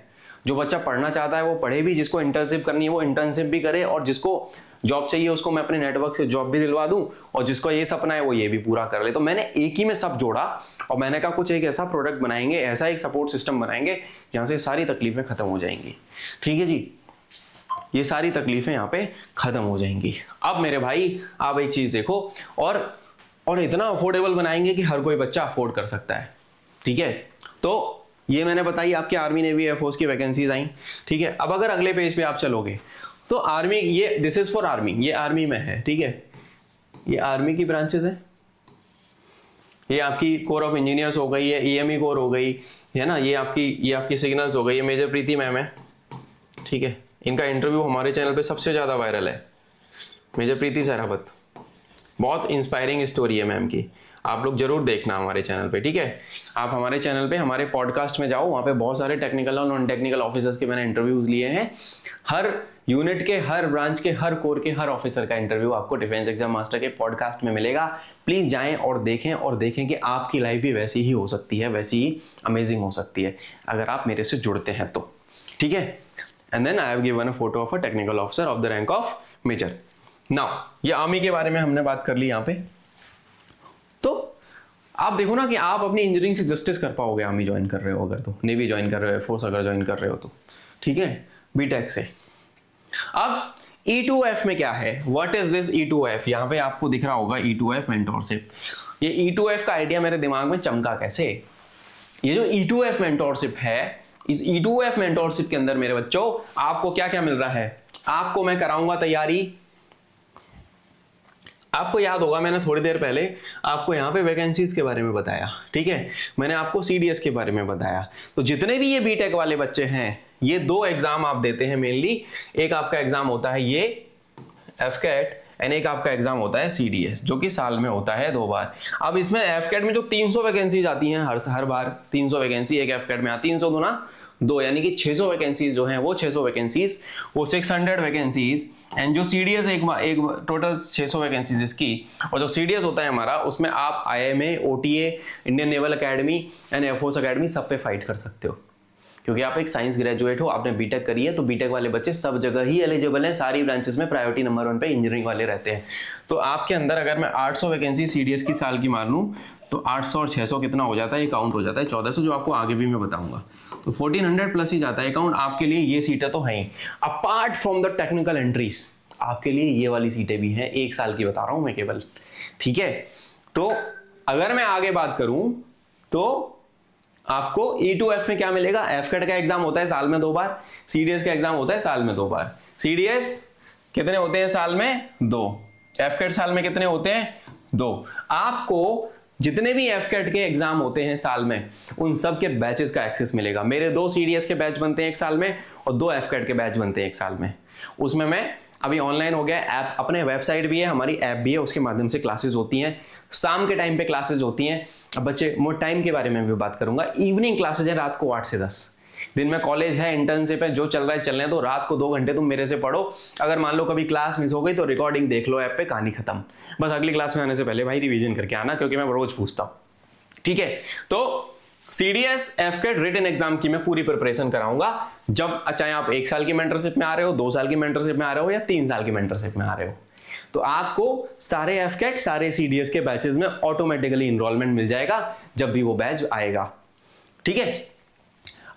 जो बच्चा पढ़ना चाहता है वो पढ़े भी, जिसको इंटर्नशिप करनी है वो इंटर्नशिप भी करे, और जिसको जॉब चाहिए उसको मैं अपने नेटवर्क से जॉब भी दिलवा दूं, और जिसको ये सपना है वो ये भी पूरा कर ले। तो मैंने एक ही में सब जोड़ा, और मैंने कहा कुछ एक ऐसा प्रोडक्ट बनाएंगे, ऐसा एक सपोर्ट सिस्टम बनाएंगे जहां से सारी तकलीफें खत्म हो जाएंगी, ठीक है जी। ये सारी तकलीफें यहाँ पे खत्म हो जाएंगी। अब मेरे भाई आप एक चीज देखो, और इतना अफोर्डेबल बनाएंगे कि हर कोई बच्चा अफोर्ड कर सकता है, ठीक है। तो ये मैंने बताई आपकी आर्मी नेवी एयरफोर्स की वैकेंसीज आई, ठीक है। अब अगर अगले पेज पे आप चलोगे तो आर्मी, ये दिस इज फॉर आर्मी, ये आर्मी में है, ठीक है, ये आर्मी की ब्रांचेस है, ये आपकी कोर ऑफ इंजीनियर्स हो गई है, EME कोर हो गई है ना, ये आपकी सिग्नल्स हो गई, ये मेजर प्रीति मैम है, ठीक है। इनका इंटरव्यू हमारे चैनल पे सबसे ज्यादा वायरल है, मेजर प्रीति सहरावत, बहुत इंस्पायरिंग स्टोरी है मैम की, आप लोग जरूर देखना हमारे चैनल पे, ठीक है। आप हमारे चैनल पे हमारे पॉडकास्ट में जाओ, वहाँ पे बहुत सारे टेक्निकल और नॉन टेक्निकल ऑफिसर्स के मैंने इंटरव्यूज लिए हैं। हर यूनिट के, हर ब्रांच के, हर कोर के, हर ऑफिसर का इंटरव्यू आपको डिफेंस एग्जाम मास्टर के पॉडकास्ट में मिलेगा। प्लीज जाएं और देखें कि आपकी लाइफ भी वैसी ही हो सकती है, वैसी ही अमेजिंग हो सकती है अगर आप मेरे से जुड़ते हैं तो, ठीक है। And then I have given a photo of a technical officer of the rank of major. Now ये आर्मी के बारे में हमने बात कर ली यहाँ पे। तो आप देखो ना कि आप अपनी इंजीनियरिंग से जस्टिस कर पाओगे आर्मी ज्वाइन कर रहे हो अगर, तो नेवी ज्वाइन कर रहे हो, फोर्स अगर ज्वाइन कर रहे हो तो, ठीक है, बीटेक से। अब E2F में क्या है, व्हाट इज दिस E2F? यहाँ पे आपको दिख रहा होगा E2F मेंटोरशिप। ये E2F का आइडिया मेरे दिमाग में चमका कैसे? ये जो E2F मेंटोरशिप है, इस E2F मेंटोरशिप के अंदर मेरे बच्चों आपको क्या क्या मिल रहा है? आपको मैं कराऊंगा तैयारी। आपको याद होगा मैंने थोड़ी देर पहले आपको यहाँ पे वैकेंसीज के बारे में बताया, ठीक है, मैंने आपको CDS के बारे में बताया। तो जितने भी ये बीटेक वाले बच्चे हैं, ये 2 एग्जाम आप देते हैं मेनली। एक आपका एग्जाम होता है ये FCAT एंड एक आपका एग्जाम होता है CDS, जो कि साल में होता है 2 बार। अब इसमें FCAT में जो 300 वैकेंसीज आती हैं हर बार 300 वैकेंसी एक FCAT में आती है, 300 दूना 2, यानी कि 600 वैकेंसीज जो हैं वो 600 वैकेंसीज, वो 600 वैकेंसीज। एंड जो CDS एक टोटल 600 वैकेंसीज इसकी, और जो CDS होता है हमारा, उसमें आप IMA, OTA, Indian naval academy and air force academy सब पे फाइट कर सकते हो, क्योंकि आप एक साइंस ग्रेजुएट हो, आपने बीटेक करी है। तो बीटेक वाले बच्चे सब जगह ही एलिजिबल हैं, सारी ब्रांचेस में प्रायोरिटी नंबर 1 पे इंजीनियरिंग वाले रहते हैं। तो आपके अंदर अगर मैं 800 वैकेंसी CDS की साल की मान लूँ तो 800 और 600 कितना हो जाता है, ये काउंट हो जाता है 1400, जो आपको आगे भी मैं बताऊंगा। तो 1400 प्लस ही जाता है अकाउंट आपके लिए। ये सीटें तो हैं, apart from the technical entries आपके लिए ये वाली सीटें भी हैं, 1 साल की बता रहा हूं मैं केवल, ठीक है। तो अगर मैं आगे बात करूं तो आपको E2F में क्या मिलेगा? FCAT का एग्जाम होता है साल में 2 बार, CDS का एग्जाम होता है साल में 2 बार। CDS कितने होते हैं साल में? 2। FCAT साल में कितने होते हैं? 2। आपको जितने भी FCAT के एग्जाम होते हैं साल में, उन सब के बैचेस का एक्सेस मिलेगा। मेरे 2 CDS के बैच बनते हैं 1 साल में और 2 FCAT के बैच बनते हैं 1 साल में। उसमें मैं अभी ऑनलाइन हो गया, ऐप अपने वेबसाइट भी है, हमारी ऐप भी है, उसके माध्यम से क्लासेस होती हैं। शाम के टाइम पे क्लासेस होती हैं। अब बच्चे मोर टाइम के बारे में भी बात करूंगा। इवनिंग क्लासेज है रात को 8 से 10। दिन में कॉलेज है, इंटर्नशिप है, जो चल रहा है चलने हैं, तो रात को 2 घंटे तुम मेरे से पढ़ो। अगर मान लो कभी क्लास मिस हो गई तो रिकॉर्डिंग देख लो ऐप पे, कहानी खत्म। बस अगली क्लास में आने से पहले भाई रिवीजन करके आना, क्योंकि मैं रोज पूछता हूँ, ठीक है। तो CDS FCAT रिटन एग्जाम की मैं पूरी प्रिपरेशन कराऊंगा, जब चाहे आप 1 साल की मेंटरशिप में आ रहे हो, 2 साल की मेंटरशिप में आ रहे हो या 3 साल की मेंटरशिप में आ रहे हो। तो आपको सारे FCAT सारे CDS के बैचेस में ऑटोमेटिकली इनरोलमेंट मिल जाएगा जब भी वो बैच आएगा, ठीक है।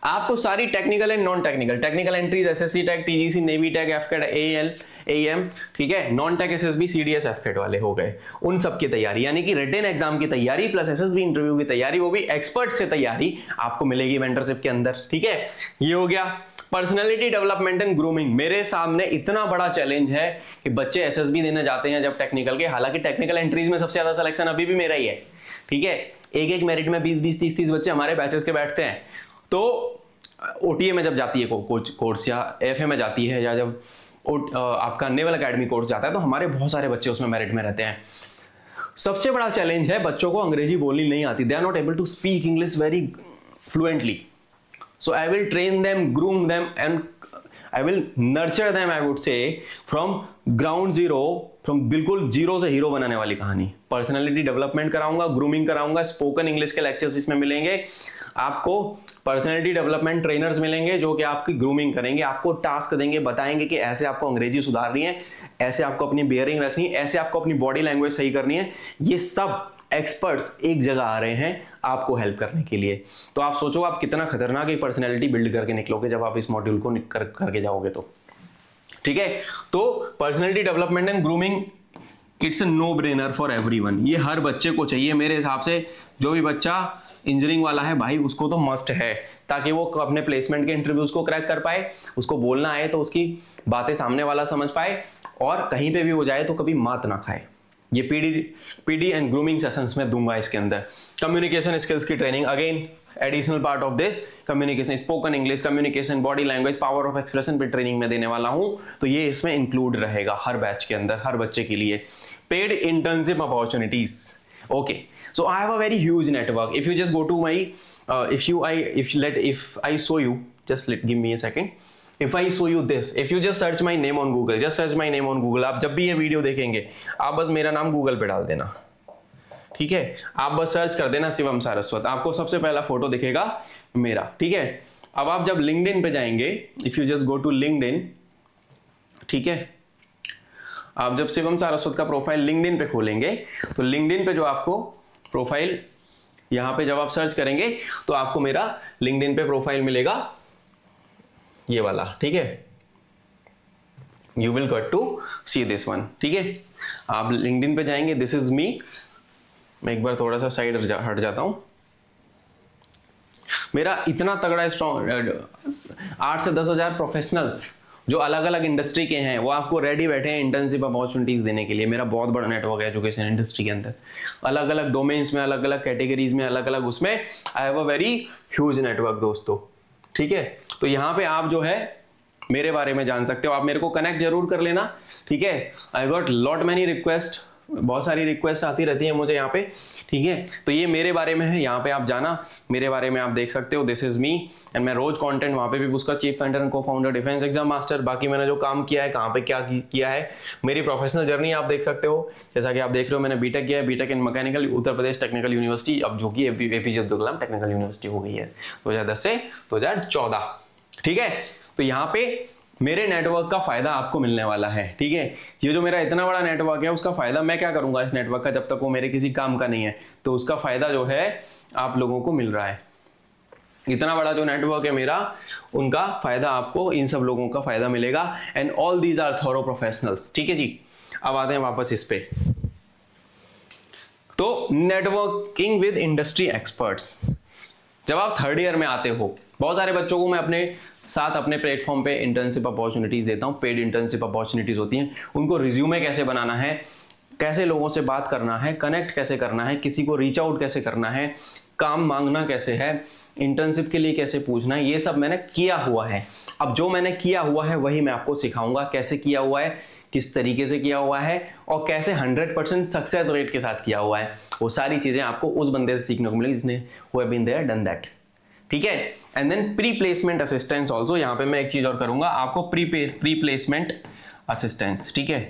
आपको सारी technical and non technical entries SSC tech, TGC, navy tech, FCAT, AL, AM, ठीक है, non tech SSB, CDS, FCAT वाले हो गए, उन सब की तैयारी, यानी कि रिटन एग्जाम की तैयारी प्लस SSB इंटरव्यू की तैयारी, वो भी एक्सपर्ट से तैयारी आपको मिलेगी मेंटरशिप के अंदर, ठीक है। ये हो गया पर्सनैलिटी डेवलपमेंट एंड ग्रूमिंग। मेरे सामने इतना बड़ा चैलेंज है कि बच्चे SSB देने जाते हैं जब टेक्निकल के, हालांकि टेक्निकल एंट्रीज में सबसे ज्यादा सिलेक्शन अभी भी मेरा ही है, ठीक है। एक मेरिट में 20-20, 30-30 बच्चे हमारे बैचेस के बैठते हैं। तो OTA में जब जाती है कोर्स या AFA में जाती है, या जब आपका नेवल अकेडमी कोर्स जाता है, तो हमारे बहुत सारे बच्चे उसमें मेरिट में रहते हैं। सबसे बड़ा चैलेंज है बच्चों को अंग्रेजी बोलनी नहीं आती, they are not able to speak English very fluently. So I will train them, groom them and I will nurture them, I would say, from ground zero, from बिल्कुल जीरो से हीरो बनाने वाली कहानी। पर्सनालिटी डेवलपमेंट कराऊंगा, grooming कराऊंगा, spoken English के lectures इसमें मिलेंगे आपको। पर्सनालिटी डेवलपमेंट ट्रेनर्स मिलेंगे जो कि आपकी ग्रूमिंग करेंगे, आपको टास्क देंगे, बताएंगे कि ऐसे आपको अंग्रेजी सुधारनी है, ऐसे आपको अपनी बियरिंग रखनी है, ऐसे आपको अपनी बॉडी लैंग्वेज सही करनी है। ये सब एक्सपर्ट्स एक जगह आ रहे हैं आपको हेल्प करने के लिए। तो आप सोचो आप कितना खतरनाक एक पर्सनैलिटी बिल्ड करके निकलोगे जब आप इस मॉड्यूल को करके जाओगे तो, ठीक है। तो personality development and grooming, it's a no brainer for everyone. ये हर बच्चे को चाहिए मेरे हिसाब से। जो भी बच्चा इंजीनियरिंग वाला है भाई, उसको तो मस्ट है, ताकि वो अपने प्लेसमेंट के इंटरव्यूज को क्रैक कर पाए, उसको बोलना आए तो उसकी बातें सामने वाला समझ पाए, और कहीं पे भी वो जाए तो कभी मात ना खाए, ये पीडी एंड ग्रूमिंग सेशंस में दूंगा इसके अंदर। कम्युनिकेशन स्किल्स की training, again additional part of this communication, spoken English, communication, body language, power of expression पे ट्रेनिंग में देने वाला हूं, तो ये इसमें इंक्लूड रहेगा हर बैच के अंदर, हर बच्चे के लिए। Paid internship opportunities, okay, so I have a very huge network. If you just go to my if I show you, just give me a second. If I show you this, if you just search my name on Google, just search my name on Google, आप जब भी ये video देखेंगे आप बस मेरा नाम Google पे डाल देना, ठीक है, आप बस सर्च कर देना शिवम सारस्वत, आपको सबसे पहला फोटो दिखेगा मेरा, ठीक है। अब आप जब लिंक्डइन पे जाएंगे, if you just go to LinkedIn, ठीक है, आप जब शिवम सारस्वत का प्रोफाइल लिंक्डइन पे खोलेंगे तो लिंक्डइन पे जो आपको प्रोफाइल, यहां पे जब आप सर्च करेंगे तो आपको मेरा लिंक्डइन पे प्रोफाइल मिलेगा, ये वाला, ठीक है, you will get to see this one, ठीक है। आप लिंक्डइन पे जाएंगे, दिस इज मी, मैं एक बार थोड़ा सा साइड हट जाता हूं। मेरा इतना तगड़ा स्ट्रॉन्ग 8 से 10 हजार प्रोफेशनल्स जो अलग अलग इंडस्ट्री के हैं, वो आपको रेडी बैठे हैं इंटर्नशिप अपॉर्चुनिटीज देने के लिए। मेरा बहुत बड़ा नेटवर्क है एजुकेशन इंडस्ट्री के अंदर, अलग अलग डोमेन्स में, अलग अलग कैटेगरीज में, अलग अलग उसमें I have a very huge network दोस्तों, ठीक है। तो यहाँ पे आप जो है मेरे बारे में जान सकते हो, आप मेरे को कनेक्ट जरूर कर लेना, ठीक है। I got lot many request, बहुत सारी रिक्वेस्ट आती रहती है मुझे यहाँ पे, ठीक है। तो ये मेरे बारे में है, यहाँ पे आप जाना, मेरे बारे में आप देख सकते हो, दिस इज मी, एंड मैं रोज कंटेंट वहाँ पे भी उसका चीफ वेंडर एंड को फाउंडर डिफेंस एग्जाम मास्टर, बाकी मैंने जो काम किया है, कहाँ पे क्या किया है, मेरी प्रोफेशनल जर्नी आप देख सकते हो। जैसा कि आप देख रहे हो मैंने बीटेक किया है, BTech in mechanical, Uttar Pradesh technical university, अब जो कि APJ Abdul Kalam technical university हो गई है 2010 से 2014, ठीक है। तो यहाँ पे मेरे नेटवर्क का फायदा आपको मिलने वाला है, ठीक है। ये जो मेरा इतना बड़ा नेटवर्क है, उसका फायदा मैं क्या करूंगा इस नेटवर्क का, जब तक वो मेरे किसी काम का नहीं है, तो उसका फायदा जो है आप लोगों को मिल रहा है। इतना बड़ा जो नेटवर्क है मेरा, उनका फायदा आपको, इन सब लोगों का फायदा मिलेगा, and all these are thorough professionals, ठीक है जी। अब आते हैं वापस इस पे, तो नेटवर्किंग विद इंडस्ट्री एक्सपर्ट्स। जब आप थर्ड ईयर में आते हो, बहुत सारे बच्चों को मैं अपने साथ अपने प्लेटफॉर्म पे इंटर्नशिप अपॉर्चुनिटीज देता हूँ, पेड इंटर्नशिप अपॉर्चुनिटीज होती हैं, उनको रिज्यूमे कैसे बनाना है, कैसे लोगों से बात करना है, कनेक्ट कैसे करना है, किसी को रीच आउट कैसे करना है, काम मांगना कैसे है, इंटर्नशिप के लिए कैसे पूछना है, ये सब मैंने किया हुआ है। अब जो मैंने किया हुआ है वही मैं आपको सिखाऊंगा, कैसे किया हुआ है, किस तरीके से किया हुआ है, और कैसे 100% सक्सेस रेट के साथ किया हुआ है। वो सारी चीजें आपको उस बंदे से सीखने को मिलेगी जिसने who have been there done that, ठीक है। And then pre placement assistance also, यहाँ पे मैं एक चीज और करूंगा आपको, प्री प्लेसमेंट असिस्टेंस, ठीक है।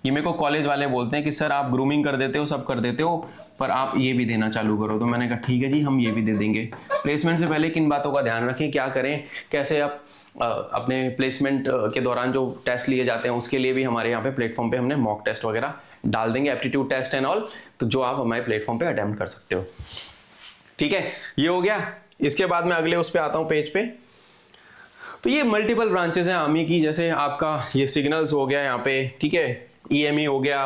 ये मेरे को कॉलेज वाले बोलते हैं कि सर आप ग्रूमिंग कर देते हो, सब कर देते हो, पर आप ये भी देना चालू करो, तो मैंने कहा ठीक है जी, हम ये भी दे देंगे। प्लेसमेंट से पहले किन बातों का ध्यान रखें, क्या करें, कैसे आप अपने प्लेसमेंट के दौरान जो टेस्ट लिए जाते हैं उसके लिए भी हमारे यहाँ पे प्लेटफॉर्म पे हमने मॉक टेस्ट वगैरह डाल देंगे, एप्टीट्यूड टेस्ट एंड ऑल, तो जो आप हमारे प्लेटफॉर्म पे अटेम्प्ट कर सकते हो, ठीक है। ये हो गया। इसके बाद मैं अगले उस पे आता हूं पेज पे। तो ये मल्टीपल ब्रांचेस हैं आर्मी की, जैसे आपका ये सिग्नल्स हो गया यहाँ पे, ठीक है, ईएमई हो गया,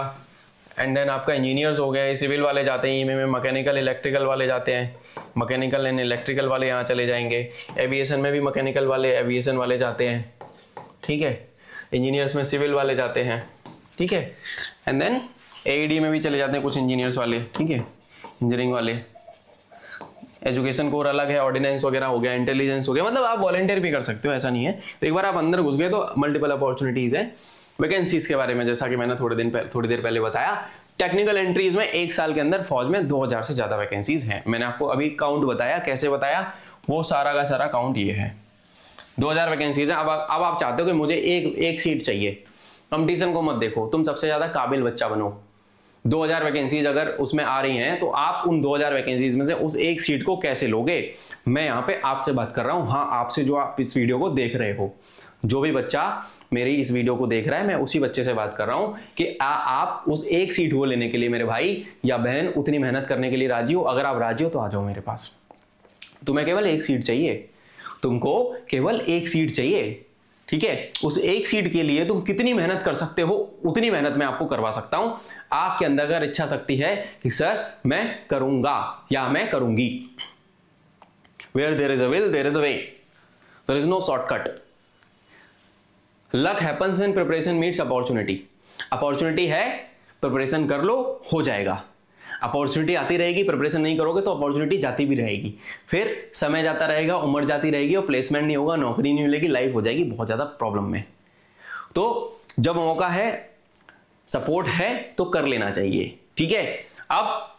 एंड देन आपका इंजीनियर्स हो गया, सिविल वाले जाते हैं ईएमई में, मैकेनिकल इलेक्ट्रिकल वाले जाते हैं, मैकेनिकल एंड इलेक्ट्रिकल वाले यहाँ चले जाएंगे, एविएशन में भी मैकेनिकल वाले एविएशन वाले जाते हैं, ठीक है, इंजीनियर्स में सिविल वाले जाते हैं, ठीक है, एंड देन एईडी में भी चले जाते हैं कुछ इंजीनियर्स वाले, ठीक है, इंजीनियरिंग वाले, एजुकेशन कोर अलग है, ऑर्डिनेंस वगैरह हो गया, इंटेलिजेंस हो गया, मतलब आप वॉलंटियर भी कर सकते हो, ऐसा नहीं है। तो एक बार आप अंदर घुस गए तो मल्टीपल अपॉर्चुनिटीज है। वैकेंसीज के बारे में जैसा कि मैंने थोड़ी देर पहले बताया, टेक्निकल एंट्रीज में 1 साल के अंदर फौज में 2000 से ज्यादा वैकेंसीज हैं। मैंने आपको अभी काउंट बताया, कैसे बताया, वो सारा का सारा काउंट ये है, 2000 वैकेंसीज है। अब आप चाहते हो कि मुझे एक सीट चाहिए, कंपटीशन को मत देखो, तुम सबसे ज्यादा काबिल बच्चा बनो। 2000 वैकेंसीज अगर उसमें आ रही हैं तो आप उन 2000 वैकेंसीज में से उस एक सीट को कैसे लोगे, मैं यहाँ पे आपसे बात कर रहा हूँ। हाँ, आपसे जो आप इस वीडियो को देख रहे हो, जो भी बच्चा मेरी इस वीडियो को देख रहा है, मैं उसी बच्चे से बात कर रहा हूँ कि आप उस एक सीट को लेने के लिए मेरे भाई या बहन उतनी मेहनत करने के लिए राजी हो। अगर आप राजी हो तो आ जाओ मेरे पास। तुम्हें केवल एक सीट चाहिए, तुमको केवल एक सीट चाहिए, ठीक है। उस एक सीट के लिए तुम कितनी मेहनत कर सकते हो, उतनी मेहनत मैं आपको करवा सकता हूं। आपके अंदर अगर इच्छा शक्ति है कि सर मैं करूंगा या मैं करूंगी, where there is a will there is a way, there is no shortcut. Luck happens when preparation meets opportunity. Opportunity है, प्रिपरेशन कर लो, हो जाएगा। अपॉर्चुनिटी आती रहेगी, प्रिपरेशन नहीं करोगे तो अपॉर्चुनिटी जाती भी रहेगी, फिर समय जाता रहेगा, उम्र जाती रहेगी और प्लेसमेंट नहीं होगा, नौकरी नहीं मिलेगी, लाइफ हो जाएगी बहुत ज़्यादा प्रॉब्लम में। तो जब मौका है, सपोर्ट है तो कर लेना चाहिए, ठीक है। अब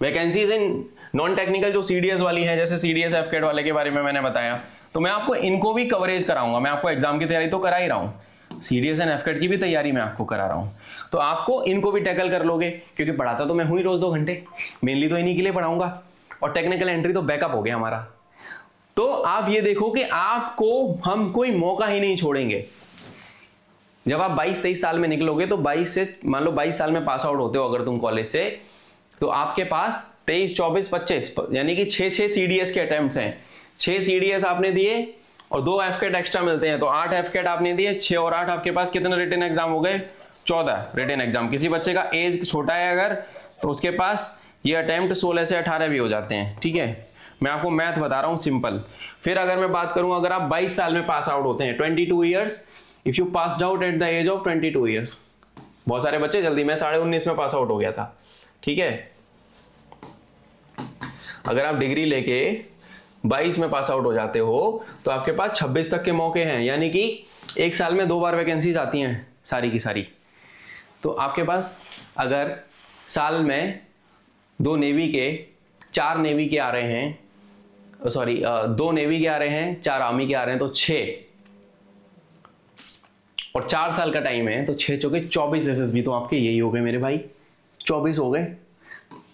वैकेंसीज इन नॉन टेक्निकल जो सीडीएस वाली है, जैसे सीडीएस एफकेट वाले के बारे में मैंने बताया, तो मैं आपको इनको भी कवरेज कराऊंगा। मैं आपको एग्जाम की तैयारी तो करा ही रहा हूं, सीडीएस एंड एफकेट की भी तैयारी मैं आपको करा रहा हूं, तो आपको इनको भी टैकल कर लोगे, क्योंकि पढ़ाता तो मैं हूं ही रोज 2 घंटे, मेनली तो इन्हीं के लिए पढ़ाऊंगा, और टेक्निकल एंट्री तो बैकअप हो गया हमारा। तो आप ये देखो कि आपको हम कोई मौका ही नहीं छोड़ेंगे। जब आप 22-23 साल में निकलोगे, तो 22 से मान लो 22 साल में पास आउट होते हो अगर तुम कॉलेज से, तो आपके पास 23, 24, 25 यानी कि 6 सीडीएस के अटेम्प्ट्स हैं। 6 सीडीएस आपने दिए और 2 एफकेट एक्स्ट्रा मिलते हैं, तो 8 एफकेट आपने दिए, 6 और 8 आपके पास कितने रिटन एग्जाम हो गए? 14 रिटन एग्जाम। किसी बच्चे का एज छोटा है अगर, तो उसके पास ये अटेम्प्ट 16 से 18 भी हो जाते हैं, ठीक है। मैं आपको मैथ बता रहा हूँ सिंपल। फिर अगर मैं बात करूं, अगर आप 22 साल में पास आउट होते हैं, 22 years, if you passed out at the age of 22 years, बहुत सारे बच्चे जल्दी, मैं 19.5 में पास आउट हो गया था, ठीक है। अगर आप डिग्री लेके 22 में पास आउट हो जाते हो, तो आपके पास 26 तक के मौके हैं, यानी कि 1 साल में 2 बार वैकेंसीज आती हैं सारी की सारी। तो आपके पास अगर साल में 2 नेवी के, 4 नेवी के आ रहे हैं, 2 नेवी के आ रहे हैं, 4 आर्मी के आ रहे हैं, तो 6, और 4 साल का टाइम है, तो 6 चौके 24 एसएसबी तो आपके यही हो गए मेरे भाई, 24 हो गए।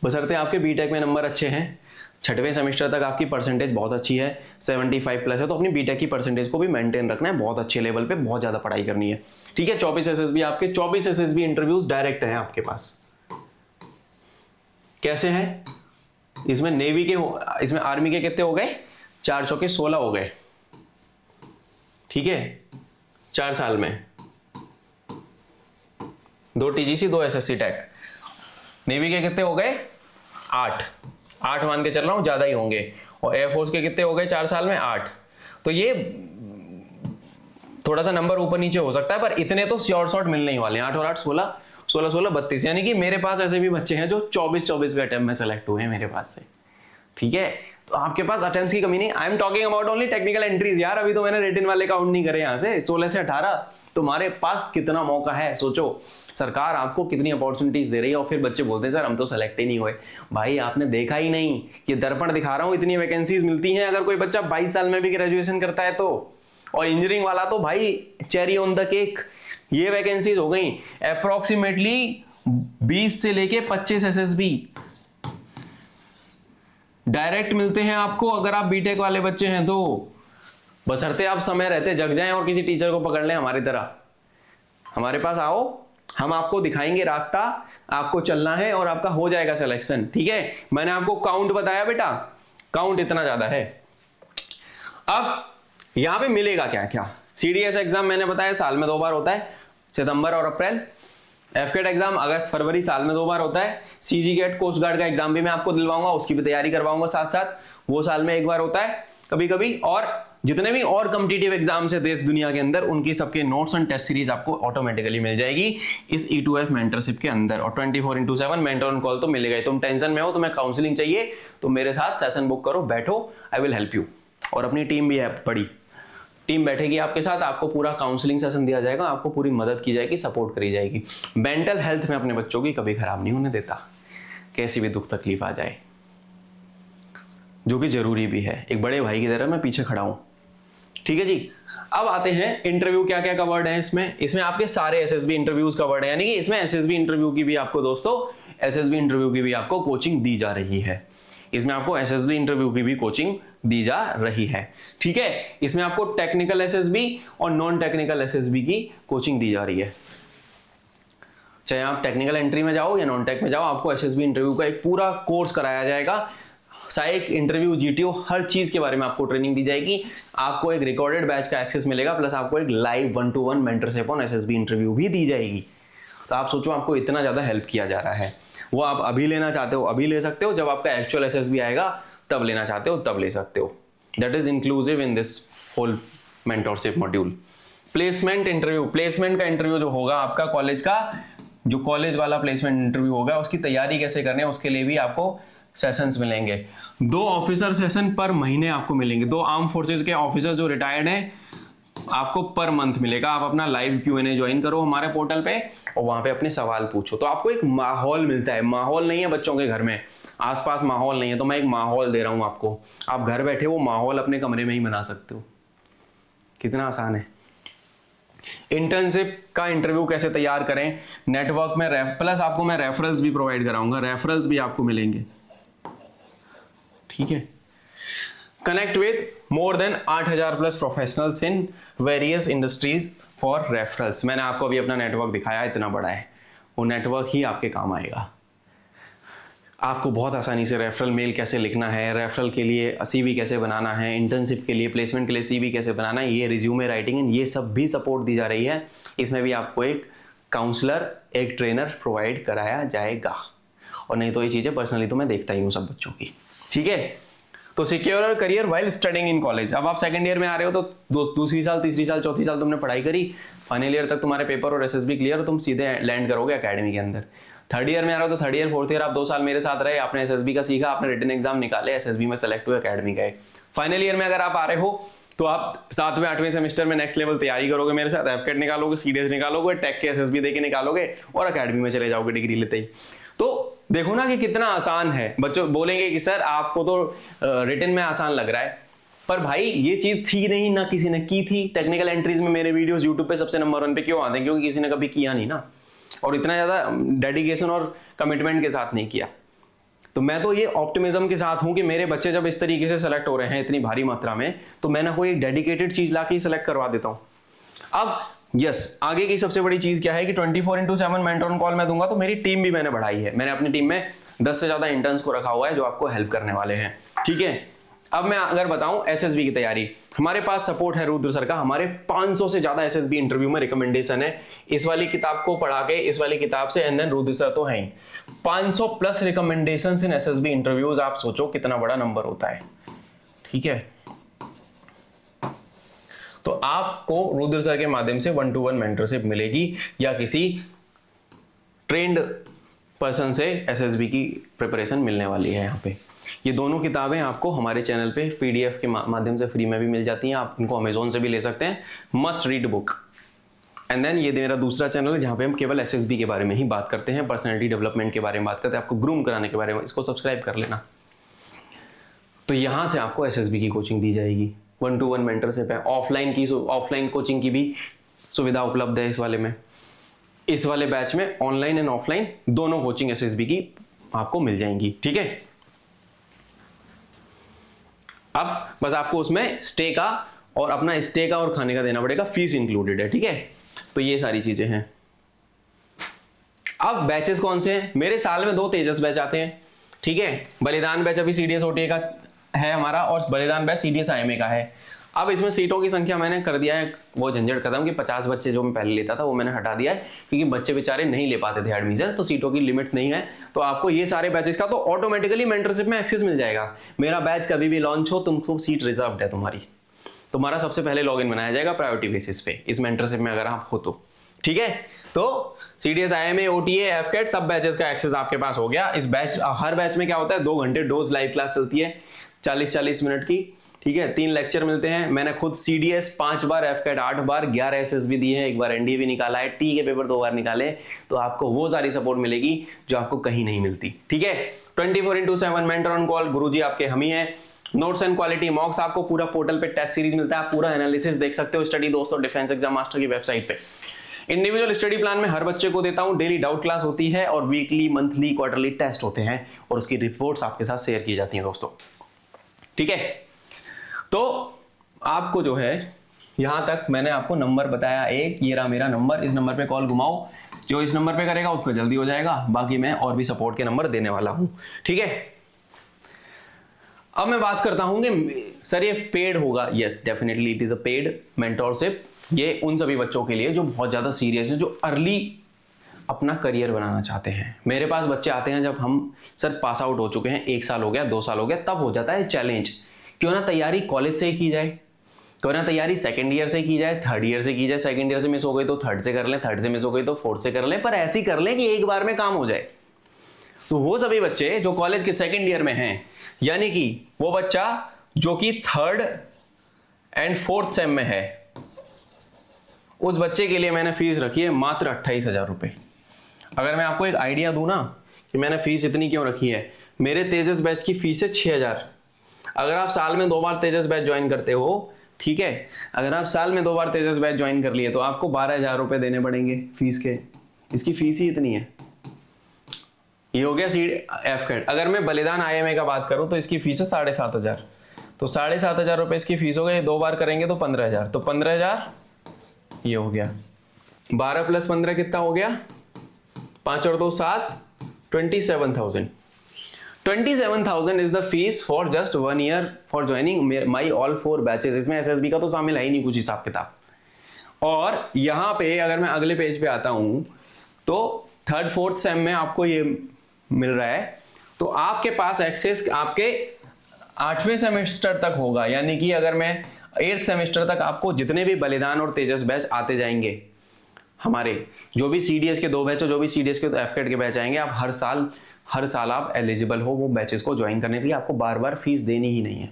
बशर्ते आपके बीटेक में नंबर अच्छे हैं, 6वें सेमेस्टर तक आपकी परसेंटेज बहुत अच्छी है, 75 प्लस है, तो अपनी बीटेक की परसेंटेज को भी मेंटेन रखना है, बहुत अच्छे लेवल पे बहुत ज़्यादा पढ़ाई करनी है, ठीक है। 24 एसएसबी आपके, 24 एसएसबी इंटरव्यूज डायरेक्ट हैं आपके पास। कैसे हैं? इसमें नेवी के, इसमें आर्मी के कितने हो गए? 4 चौके 16 हो गए, ठीक है, 4 साल में। 2 टीजीसी, 2 एसएससी टैक। नेवी के कितने हो गए? 8 मान के चल रहा हूं, ज्यादा ही होंगे। और एयरफोर्स के कितने हो गए 4 साल में? 8। तो ये थोड़ा सा नंबर ऊपर नीचे हो सकता है, पर इतने तो श्योर शॉट मिलने ही वाले हैं। 8 और 8 16, 16 16 32, यानी कि मेरे पास ऐसे भी बच्चे हैं जो 24 के अटेम्प्ट में सेलेक्ट हुए हैं मेरे पास से, ठीक है। तो आपके पास अटेम्प्ट्स की कमी नहीं। I am talking about only technical entries यार, अभी तो मैंने रिटन वाले काउंट नहीं करे यहाँ से। 16 से 18 तुम्हारे पास कितना मौका है, सोचो। सरकार आपको कितनी अपॉर्चुनिटीज दे रही है, और फिर बच्चे बोलते हैं सर हम तो सेलेक्ट ही नहीं हुए। भाई आपने देखा ही नहीं, ये दर्पण दिखा रहा हूं, इतनी वैकेंसीज मिलती हैं अगर कोई बच्चा 22 साल में भी ग्रेजुएशन करता है तो। और इंजीनियरिंग वाला तो भाई चेरी ऑन द केक। ये वैकेंसीज हो गई अप्रोक्सीमेटली 20 से लेके 25 एसएसबी डायरेक्ट मिलते हैं आपको, अगर आप बीटेक वाले बच्चे हैं तो। बशर्ते आप समय रहते जग जाएं और किसी टीचर को पकड़ लें हमारी तरह। हमारे पास आओ, हम आपको दिखाएंगे रास्ता, आपको चलना है और आपका हो जाएगा सिलेक्शन, ठीक है। मैंने आपको काउंट बताया बेटा, काउंट इतना ज्यादा है। अब यहां पे मिलेगा क्या क्या? सीडीएस एग्जाम मैंने बताया साल में 2 बार होता है, सितंबर और अप्रैल। एफकेट एग्जाम अगस्त फरवरी, साल में 2 बार होता है। सीजी गेट कोस्ट गार्ड का एग्जाम भी मैं आपको दिलवाऊंगा, उसकी भी तैयारी करवाऊंगा साथ साथ, वो साल में 1 बार होता है कभी कभी। और जितने भी और कॉम्पिटिटिव एग्जाम्स है देश दुनिया के अंदर, उनकी सबके नोट्स एंड टेस्ट सीरीज आपको ऑटोमेटिकली मिल जाएगी इस E2F मेंटरशिप के अंदर। और 24/7 मेंटर ऑन कॉल तो मिलेगा ही। तुम टेंशन में हो, तुम्हें काउंसलिंग चाहिए, तो मेरे साथ सेशन बुक करो, बैठो, आई विल हेल्प यू। और अपनी टीम भी है, बड़ी टीम बैठेगी आपके साथ, आपको पूरा काउंसलिंग सेशन दिया जाएगा, आपको पूरी मदद की जाएगी, सपोर्ट करी जाएगी। मेंटल हेल्थ में अपने बच्चों की कभी खराब नहीं होने देता, कैसी भी दुख तकलीफ आ जाए, जो कि जरूरी भी है। एक बड़े भाई की तरह मैं पीछे खड़ा हूं, ठीक है जी। अब आते हैं इंटरव्यू क्या क्या कवर्ड है इसमें आपके सारे एसएसबी इंटरव्यूज कवर्ड है, यानी कि इसमें एसएसबी इंटरव्यू की भी आपको दोस्तों, एसएसबी इंटरव्यू की भी आपको कोचिंग दी जा रही है। इसमें आपको एसएसबी इंटरव्यू की भी कोचिंग दी जा रही है, ठीक है। इसमें आपको टेक्निकल एसएसबी और नॉन टेक्निकल एसएसबी की कोचिंग दी जा रही है। चाहे आप टेक्निकल एंट्री में जाओ या नॉन टेक में जाओ, आपको एसएसबी इंटरव्यू का एक पूरा कोर्स कराया जाएगा। साइक, इंटरव्यू, जीटीओ, हर चीज के बारे में आपको ट्रेनिंग दी जाएगी। आपको एक रिकॉर्डेड बैच का एक्सेस मिलेगा, प्लस आपको एक live 1-to-1 mentorship on SSB interview भी दी जाएगी। तो आप सोचो, आपको इतना ज्यादा हेल्प किया जा रहा है। वो आप अभी लेना चाहते हो अभी ले सकते हो, जब आपका एक्चुअल एसएसबी आएगा तब लेना चाहते हो तब ले सकते हो। That is inclusive in this whole mentorship module. Placement interview, placement का इंटरव्यू जो होगा आपका कॉलेज का जो कॉलेज वाला प्लेसमेंट इंटरव्यू होगा उसकी तैयारी कैसे करनी है उसके लिए भी आपको सेशंस मिलेंगे। 2 ऑफिसर सेशन पर महीने आपको मिलेंगे। 2 आर्म फोर्सेज के ऑफिसर जो रिटायर्ड हैं आपको पर मंथ मिलेगा। आप अपना लाइव Q&A ज्वाइन करो हमारे पोर्टल पे और वहां पे अपने सवाल पूछो, तो आपको एक माहौल मिलता है। माहौल नहीं है बच्चों के घर में, आसपास माहौल नहीं है, तो मैं एक माहौल दे रहा हूं आपको। आप घर बैठे वो माहौल अपने कमरे में ही बना सकते हो। कितना आसान है। इंटर्नशिप का इंटरव्यू कैसे तैयार करें, नेटवर्क में प्लस आपको मैं रेफरल्स भी प्रोवाइड कराऊंगा, रेफरल्स भी आपको मिलेंगे, ठीक है। Connect with more than 8000 plus professionals in various industries for referrals. मैंने आपको अभी अपना नेटवर्क दिखाया, इतना बड़ा है, वो नेटवर्क ही आपके काम आएगा। आपको बहुत आसानी से रेफरल मेल कैसे लिखना है, रेफरल के लिए CV कैसे बनाना है, इंटर्नशिप के लिए, प्लेसमेंट के लिए CV कैसे बनाना है, ये रिज्यूमे राइटिंग, ये सब भी सपोर्ट दी जा रही है। इसमें भी आपको एक काउंसलर, एक ट्रेनर प्रोवाइड कराया जाएगा। और नहीं तो ये चीज़ें पर्सनली तो मैं देखता ही हूँ सब बच्चों की, ठीक है। तो secure your career while studying in college. अब आप सेकंड ईयर में आ रहे हो तो दूसरी साल, तीसरी साल, चौथी साल तुमने पढ़ाई करी, फाइनल ईयर तक तुम्हारे पेपर और SSB क्लियर हो, तुम सीधे लैंड करोगे एकेडमी के अंदर। थर्ड ईयर में आ रहे हो तो थर्ड ईयर, फोर्थ ईयर आप 2 साल मेरे साथ रहे, आपने SSB का सीखा, आपने रिटन एग्जाम निकाले, SSB में सेलेक्ट हुए, एकेडमी गए। फाइनल ईयर में अगर आप आ रहे हो तो आप 7वें 8वें सेमेस्टर में नेक्स्ट लेवल तैयारी करोगे मेरे साथ, FCAT निकालोगे, CDS निकालोगे, टेक के SSB देके निकालोगे और एकेडमी में चले जाओगे डिग्री लेते ही। तो देखो ना कि कितना आसान है। बच्चों बोलेंगे कि सर आपको तो रिटन में आसान लग रहा है, पर भाई ये चीज थी नहीं, ना किसी ने की थी। टेक्निकल एंट्रीज में मेरे वीडियोस यूट्यूब पे सबसे नंबर 1 पे क्यों आते हैं? क्योंकि किसी ने कभी किया नहीं ना, और इतना ज्यादा डेडिकेशन और कमिटमेंट के साथ नहीं किया। तो मैं तो ये ऑप्टिमिज्म के साथ हूं कि मेरे बच्चे जब इस तरीके से सेलेक्ट हो रहे हैं इतनी भारी मात्रा में, तो मैं ना कोई एक डेडिकेटेड चीज लाके ही सेलेक्ट करवा देता हूं। अब यस, आगे की सबसे बड़ी चीज क्या है कि 24/7 मेंटर ऑन कॉल मैं दूंगा। तो मेरी टीम भी मैंने बढ़ाई है। मैंने अपनी टीम में 10 से ज्यादा इंटर्न्स को रखा हुआ है जो आपको हेल्प करने वाले हैं, ठीक है। अब मैं अगर बताऊं SSB की तैयारी, हमारे पास सपोर्ट है रुद्र सर का। हमारे 500 से ज्यादा SSB इंटरव्यू में रिकमेंडेशन है। इस वाली किताब को पढ़ा के, इस वाली किताब से, एंड देन रुद्र सर तो हैं ही। 500 प्लस रिकमेंडेशंस इन SSB इंटरव्यूज, आप सोचो कितना बड़ा नंबर होता है, ठीक है। तो आपको रुद्र सर के माध्यम से 1-to-1 मेंटरशिप मिलेगी या किसी ट्रेंड पर्सन से SSB की प्रिपरेशन मिलने वाली है। यहाँ पे ये दोनों किताबें आपको हमारे चैनल पे PDF के माध्यम से फ्री में भी मिल जाती हैं। आप इनको अमेजोन से भी ले सकते हैं, must read book. And then ये मेरा दूसरा चैनल है जहाँ पे हम केवल SSB के बारे में ही बात करते हैं, पर्सनैलिटी डेवलपमेंट के बारे में बात करते हैं, आपको ग्रूम कराने के बारे में। इसको सब्सक्राइब कर लेना। तो यहाँ से आपको SSB की कोचिंग दी जाएगी, 1-to-1 मेंटरशिप है। ऑफलाइन कोचिंग की भी सुविधा उपलब्ध है इस वाले में। इस वाले बैच में ऑनलाइन एंड ऑफलाइन दोनों कोचिंग SSB की आपको मिल जाएंगी, ठीक है। अब बस आपको उसमें स्टे का और अपना स्टे का और खाने का देना पड़ेगा, फीस इंक्लूडेड है, ठीक है। तो ये सारी चीजें हैं। अब बैचेस कौन से हैं? मेरे साल में 2 तेजस बैच आते हैं, ठीक है। बलिदान बैच अभी CDS OTA का है हमारा, और बलिदान बैच CDS IMA का है। अब इसमें सीटों की संख्या मैंने कर दिया है वो झंझट खत्म कि 50 बच्चे जो मैं पहले लेता था वो मैंने हटा दिया है, क्योंकि बच्चे बेचारे नहीं ले पाते थे एडमिशन, तो सीटों की लिमिट्स नहीं है। तो आपको ये सारे बैचेस का तो ऑटोमेटिकली मेंटरशिप में एक्सेस मिल जाएगा। मेरा बैच कभी भी लॉन्च हो, तुमको सीट रिजर्व्ड है तुम्हारा सबसे पहले लॉगिन बनाया जाएगा प्रायोरिटी बेसिस पे इस मेंटरशिप में अगर आप हो तो, ठीक है। तो CDS IMA OTA FCAT सब बैचेस का एक्सेस आपके पास हो गया। इस बैच, हर बैच में क्या होता है, 2 घंटे डोज लाइव क्लास चलती है 40-40 मिनट की, ठीक है। 3 लेक्चर मिलते हैं। मैंने खुद CDS 5 बार, FCAT 8 बार, 11 SSB दिए हैं, 1 बार NDA भी निकाला है, T के पेपर 2 बार निकाले। तो आपको वो सारी सपोर्ट मिलेगी जो आपको कहीं नहीं मिलती, ठीक है। 24/7 मेंटर ऑन कॉल, गुरुजी आपके हम ही हैं। नोट्स एंड क्वालिटी मॉक्स, आपको पूरा पोर्टल पे टेस्ट सीरीज मिलता है, आप पूरा एनालिसिस देख सकते हो। स्टडी दोस्तों डिफेंस एग्जाम मास्टर की वेबसाइट पे। इंडिविजुअल स्टडी प्लान में हर बच्चे को देता हूं, डेली डाउट क्लास होती है और वीकली, मंथली, क्वार्टरली टेस्ट होते हैं और उसकी रिपोर्ट्स आपके साथ शेयर की जाती हैं दोस्तों, ठीक है। तो आपको जो है यहां तक मैंने आपको नंबर बताया एक, ये रहा मेरा नंबर, इस नंबर पे कॉल घुमाओ, जो इस नंबर पे करेगा उसको जल्दी हो जाएगा। बाकी मैं और भी सपोर्ट के नंबर देने वाला हूं, ठीक है। अब मैं बात करता हूं कि सर ये पेड होगा। Yes, definitely it is a paid mentorship. ये उन सभी बच्चों के लिए जो बहुत ज्यादा सीरियस हैं, जो अर्ली अपना करियर बनाना चाहते हैं। मेरे पास बच्चे आते हैं जब हम सर पास आउट हो चुके हैं, 1 साल हो गया, 2 साल हो गया, तब हो जाता है चैलेंज, क्यों ना तैयारी कॉलेज से ही की जाए। ना तैयारी सेकंड ईयर से की जाए, थर्ड ईयर से की जाए, सेकंड ईयर से मिस हो गई तो थर्ड से कर लें, थर्ड से मिस हो गई तो फोर्थ से कर लें, पर ऐसी कर लें कि एक बार में काम हो जाए। तो वो सभी बच्चे जो कॉलेज के सेकंड ईयर में हैं, यानी कि वो बच्चा जो कि थर्ड एंड फोर्थ सेम में है, उस बच्चे के लिए मैंने फीस रखी है मात्र 28,000 रुपए। अगर मैं आपको एक आइडिया दूं ना कि मैंने फीस इतनी क्यों रखी है, मेरे तेजस बैच की फीस है 6,000। अगर आप साल में 2 बार तेजस बैच ज्वाइन करते हो, ठीक है, अगर आप साल में 2 बार तेजस बैच ज्वाइन कर लिए तो आपको 12,000 रुपए देने पड़ेंगे फीस के। इसकी फीस ही इतनी है। ये हो गया सीड एफ कैट। अगर मैं बलिदान IMA का बात करूं तो इसकी फीस है 7,500। तो 7,500 रुपए इसकी फीस हो गई, 2 बार करेंगे तो 15,000, तो 15,000 ये हो गया। 12 + 15 कितना हो गया, 5 और 2 7, 27,000। 27,000 is the fees for just 1 year for joining my all 4 batches. इसमें SSB का तो शामिल है ही नहीं कुछ हिसाब किताब। और यहां पे अगर मैं अगले पेज पे आता हूं तो थर्ड फोर्थ सेम में आपको ये मिल रहा है, तो आपके पास एक्सेस आपके 8वें सेमेस्टर तक होगा। यानी कि अगर मैं 8th सेमेस्टर तक आपको जितने भी बलिदान और तेजस बैच आते जाएंगे, हमारे जो भी CDS के 2 बैच और जो भी CDS के FCAT के बैच आएंगे, आप हर साल आप एलिजिबल हो वो बैचेस को ज्वाइन करने के लिए। आपको बार बार फीस देनी ही नहीं है,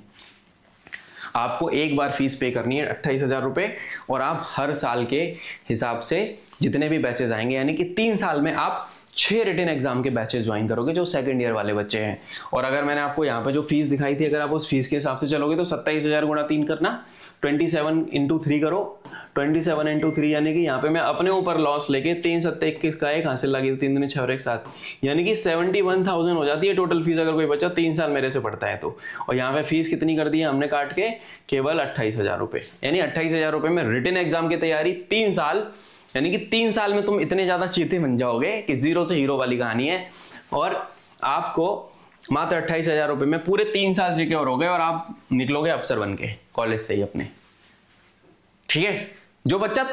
आपको एक बार फीस पे करनी है 28,000 रुपए, और आप हर साल के हिसाब से जितने भी बैचेस आएंगे, यानी कि 3 साल में आप 6 रिटन एग्जाम के बैचेस ज्वाइन करोगे जो सेकंड ईयर वाले बच्चे हैं। और अगर मैंने आपको यहाँ पे जो फीस दिखाई थी, अगर आप उस फीस के हिसाब से चलोगे तो 27,000 गुणा 3 करना, 27 × 3 करो, 27 × 3 यानी कि यहाँ पे मैं अपने ऊपर लॉस लेके 3 7 21 का 1 हासिल लगी, 3 दूनी 6 और 1 7, यानी कि 71,000 हो जाती है टोटल फीस अगर कोई बच्चा 3 साल मेरे से पढ़ता है तो। और यहाँ पे फीस कितनी कर दी है हमने काट के, केवल 28,000 रुपए। यानी 28,000 रुपए में रिटन एग्जाम की तैयारी 3 साल, यानी कि 3 साल में तुम इतने ज्यादा चीते बन जाओगे कि जीरो से हीरो वाली कहानी है। और आपको मात्र 28,000 रुपए में पूरे 3 साल सिक्योर हो गए और आप निकलोगे अफसर बन के कॉलेज से ही अपने। ठीक है, जो बच्चा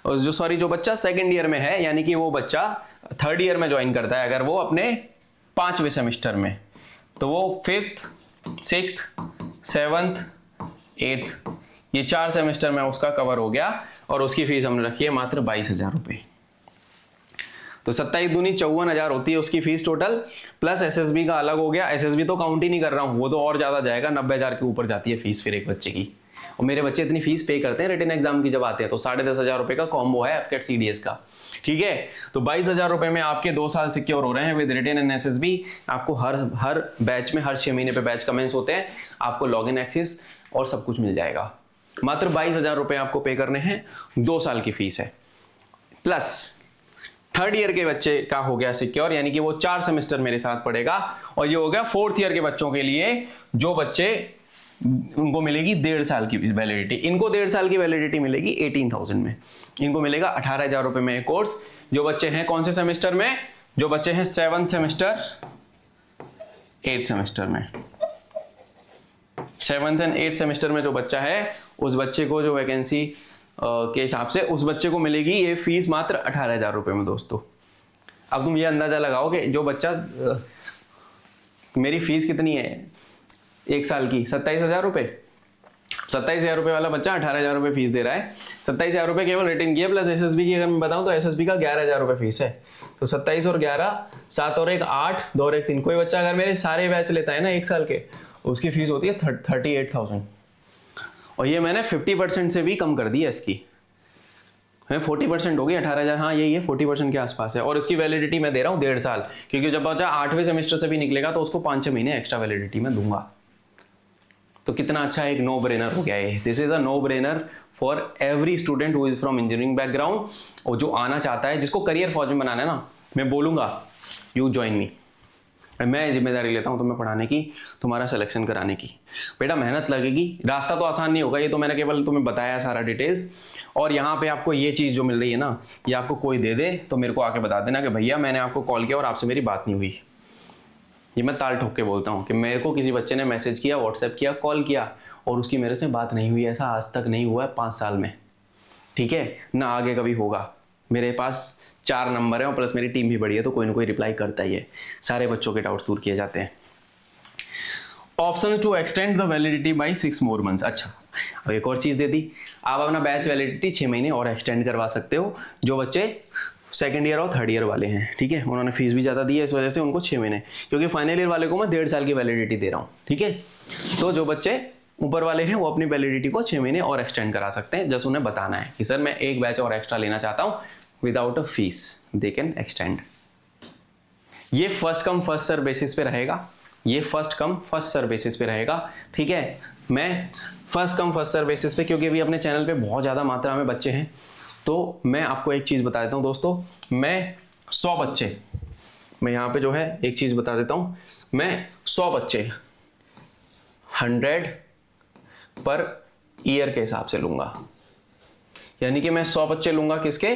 जो बच्चा सेकंड ईयर में है, यानी कि वो बच्चा थर्ड ईयर में ज्वाइन करता है, अगर वो अपने 5वें सेमेस्टर में, तो वो 5th 6th 7th 8th ये 4 सेमेस्टर में उसका कवर हो गया, और उसकी फीस हमने रखी है मात्र 22,000 रुपए। तो 27 दूनी 54,000 होती है उसकी फीस टोटल, प्लस SSB का अलग हो गया। SSB तो काउंट ही नहीं कर रहा हूं, वो तो और ज्यादा जाएगा, 90,000 के ऊपर जाती है फीस फिर एक बच्चे की। और मेरे बच्चे इतनी फीस पे करते हैं रिटन एग्जाम की जब आते हैं, तो 10,500 रुपए का कॉम्बो है FCAT CDS का। ठीक है, तो 22,000 रुपए में आपके 2 साल सिक्योर हो रहे हैं विद रिटन एंड SSB। आपको हर बैच में हर 6 महीने पे बैच कमेंस होते हैं, आपको लॉगिन एक्सेस और सब कुछ मिल जाएगा। मात्र 22,000 रुपए आपको पे करने हैं, 2 साल की फीस है। प्लस थर्ड ईयर के बच्चे का हो गया सिक्योर, यानी कि वो 4 सेमेस्टर मेरे साथ पढ़ेगा। और ये हो गया फोर्थ ईयर के बच्चों के लिए, जो बच्चे उनको मिलेगी 1.5 साल की वैलिडिटी। इनको 1.5 साल की वैलिडिटी मिलेगी 18,000 में, इनको मिलेगा 18,000 रुपए में कोर्स। जो बच्चे हैं कौन से सेमेस्टर में, जो बच्चे हैं 7th सेमेस्टर 8th सेमेस्टर में, 7th एंड 8th सेमेस्टर में जो बच्चा है, उस बच्चे को जो वैकेंसी के हिसाब से उस बच्चे को मिलेगी ये फीस मात्र 18,000 रुपए में। दोस्तों अब तुम ये अंदाजा लगाओ कि जो बच्चा मेरी फीस कितनी है एक साल की, 27,000 रुपए। 27,000 रुपए वाला बच्चा 18,000 रुपए फीस दे रहा है। 27,000 रुपए केवल रिटर्न की है, प्लस SSB की अगर मैं बताऊं तो SSB का 11,000 रुपए फीस है। तो 27 और 11, 7 और 1 8, 2 और 1 3। कोई बच्चा अगर मेरे सारे बैच लेता है ना 1 साल के, उसकी फीस होती है 38,000। और ये मैंने 50% से भी कम कर दी है इसकी, 40% होगी 18,000। हाँ यही है, 40% के आसपास है। और इसकी वैलिडिटी मैं दे रहा हूँ 1.5 साल, क्योंकि जब बच्चा 8वें सेमेस्टर से भी निकलेगा तो उसको 5-6 महीने एक्स्ट्रा वैलिडिटी में दूंगा। तो कितना अच्छा एक नो ब्रेनर हो गया है। This is a no brainer for every student who is from engineering background, और जो आना चाहता है, जिसको करियर फौज में बनाना है ना, मैं बोलूंगा यू ज्वाइन मी। मैं जिम्मेदारी लेता हूं तुम्हें पढ़ाने की, तुम्हारा सिलेक्शन कराने की। बेटा मेहनत लगेगी, रास्ता तो आसान नहीं होगा, ये तो मैंने केवल तुम्हें बताया सारा डिटेल्स। और यहाँ पे आपको ये चीज़ जो मिल रही है ना, ये आपको कोई दे दे तो मेरे को आके बता देना कि भैया मैंने आपको कॉल किया और आपसे मेरी बात नहीं हुई। ये मैं ताल ठोक के बोलता हूँ कि मेरे को किसी बच्चे ने मैसेज किया, व्हाट्सएप किया, कॉल किया और उसकी मेरे से बात नहीं हुई, ऐसा आज तक नहीं हुआ है 5 साल में। ठीक है ना, आगे कभी होगा। मेरे पास 4 नंबर है और प्लस मेरी टीम भी बड़ी है, तो कोई ना कोई रिप्लाई करता ही है। सारे बच्चों के डाउट्स दूर किए जाते हैं। Option to extend the validity by 6 more months। अच्छा, अब एक और चीज़ दे दी, आप अपना बैच वैलिडिटी 6 महीने और एक्सटेंड करवा सकते हो। जो बच्चे सेकंड ईयर और थर्ड ईयर वाले हैं, ठीक है, उन्होंने फीस भी ज़्यादा दी है, इस वजह से उनको 6 महीने, क्योंकि फाइनल ईयर वाले को मैं 1.5 साल की वैलिडिटी दे रहा हूँ, ठीक है। तो जो बच्चे ऊपर वाले हैं वो अपनी वैलिडिटी को 6 महीने और एक्सटेंड करा सकते हैं। जस्ट उन्हें बताना है कि सर मैं एक बैच और एक्स्ट्रा लेना चाहता हूँ without a fees, they can extend. ये first come first serve basis पे रहेगा, ये first come first serve basis पे रहेगा, ठीक है। मैं first come first serve basis पे, क्योंकि अभी अपने चैनल पे बहुत ज़्यादा मात्रा में बच्चे हैं, तो मैं आपको एक चीज़ बता देता हूँ दोस्तों, मैं 100 बच्चे, मैं यहाँ पे जो है एक चीज़ बता देता हूँ, मैं 100 बच्चे 100 पर ईयर के हिसाब से लूँगा। यानी कि मैं 100 बच्चे लूँगा किसके,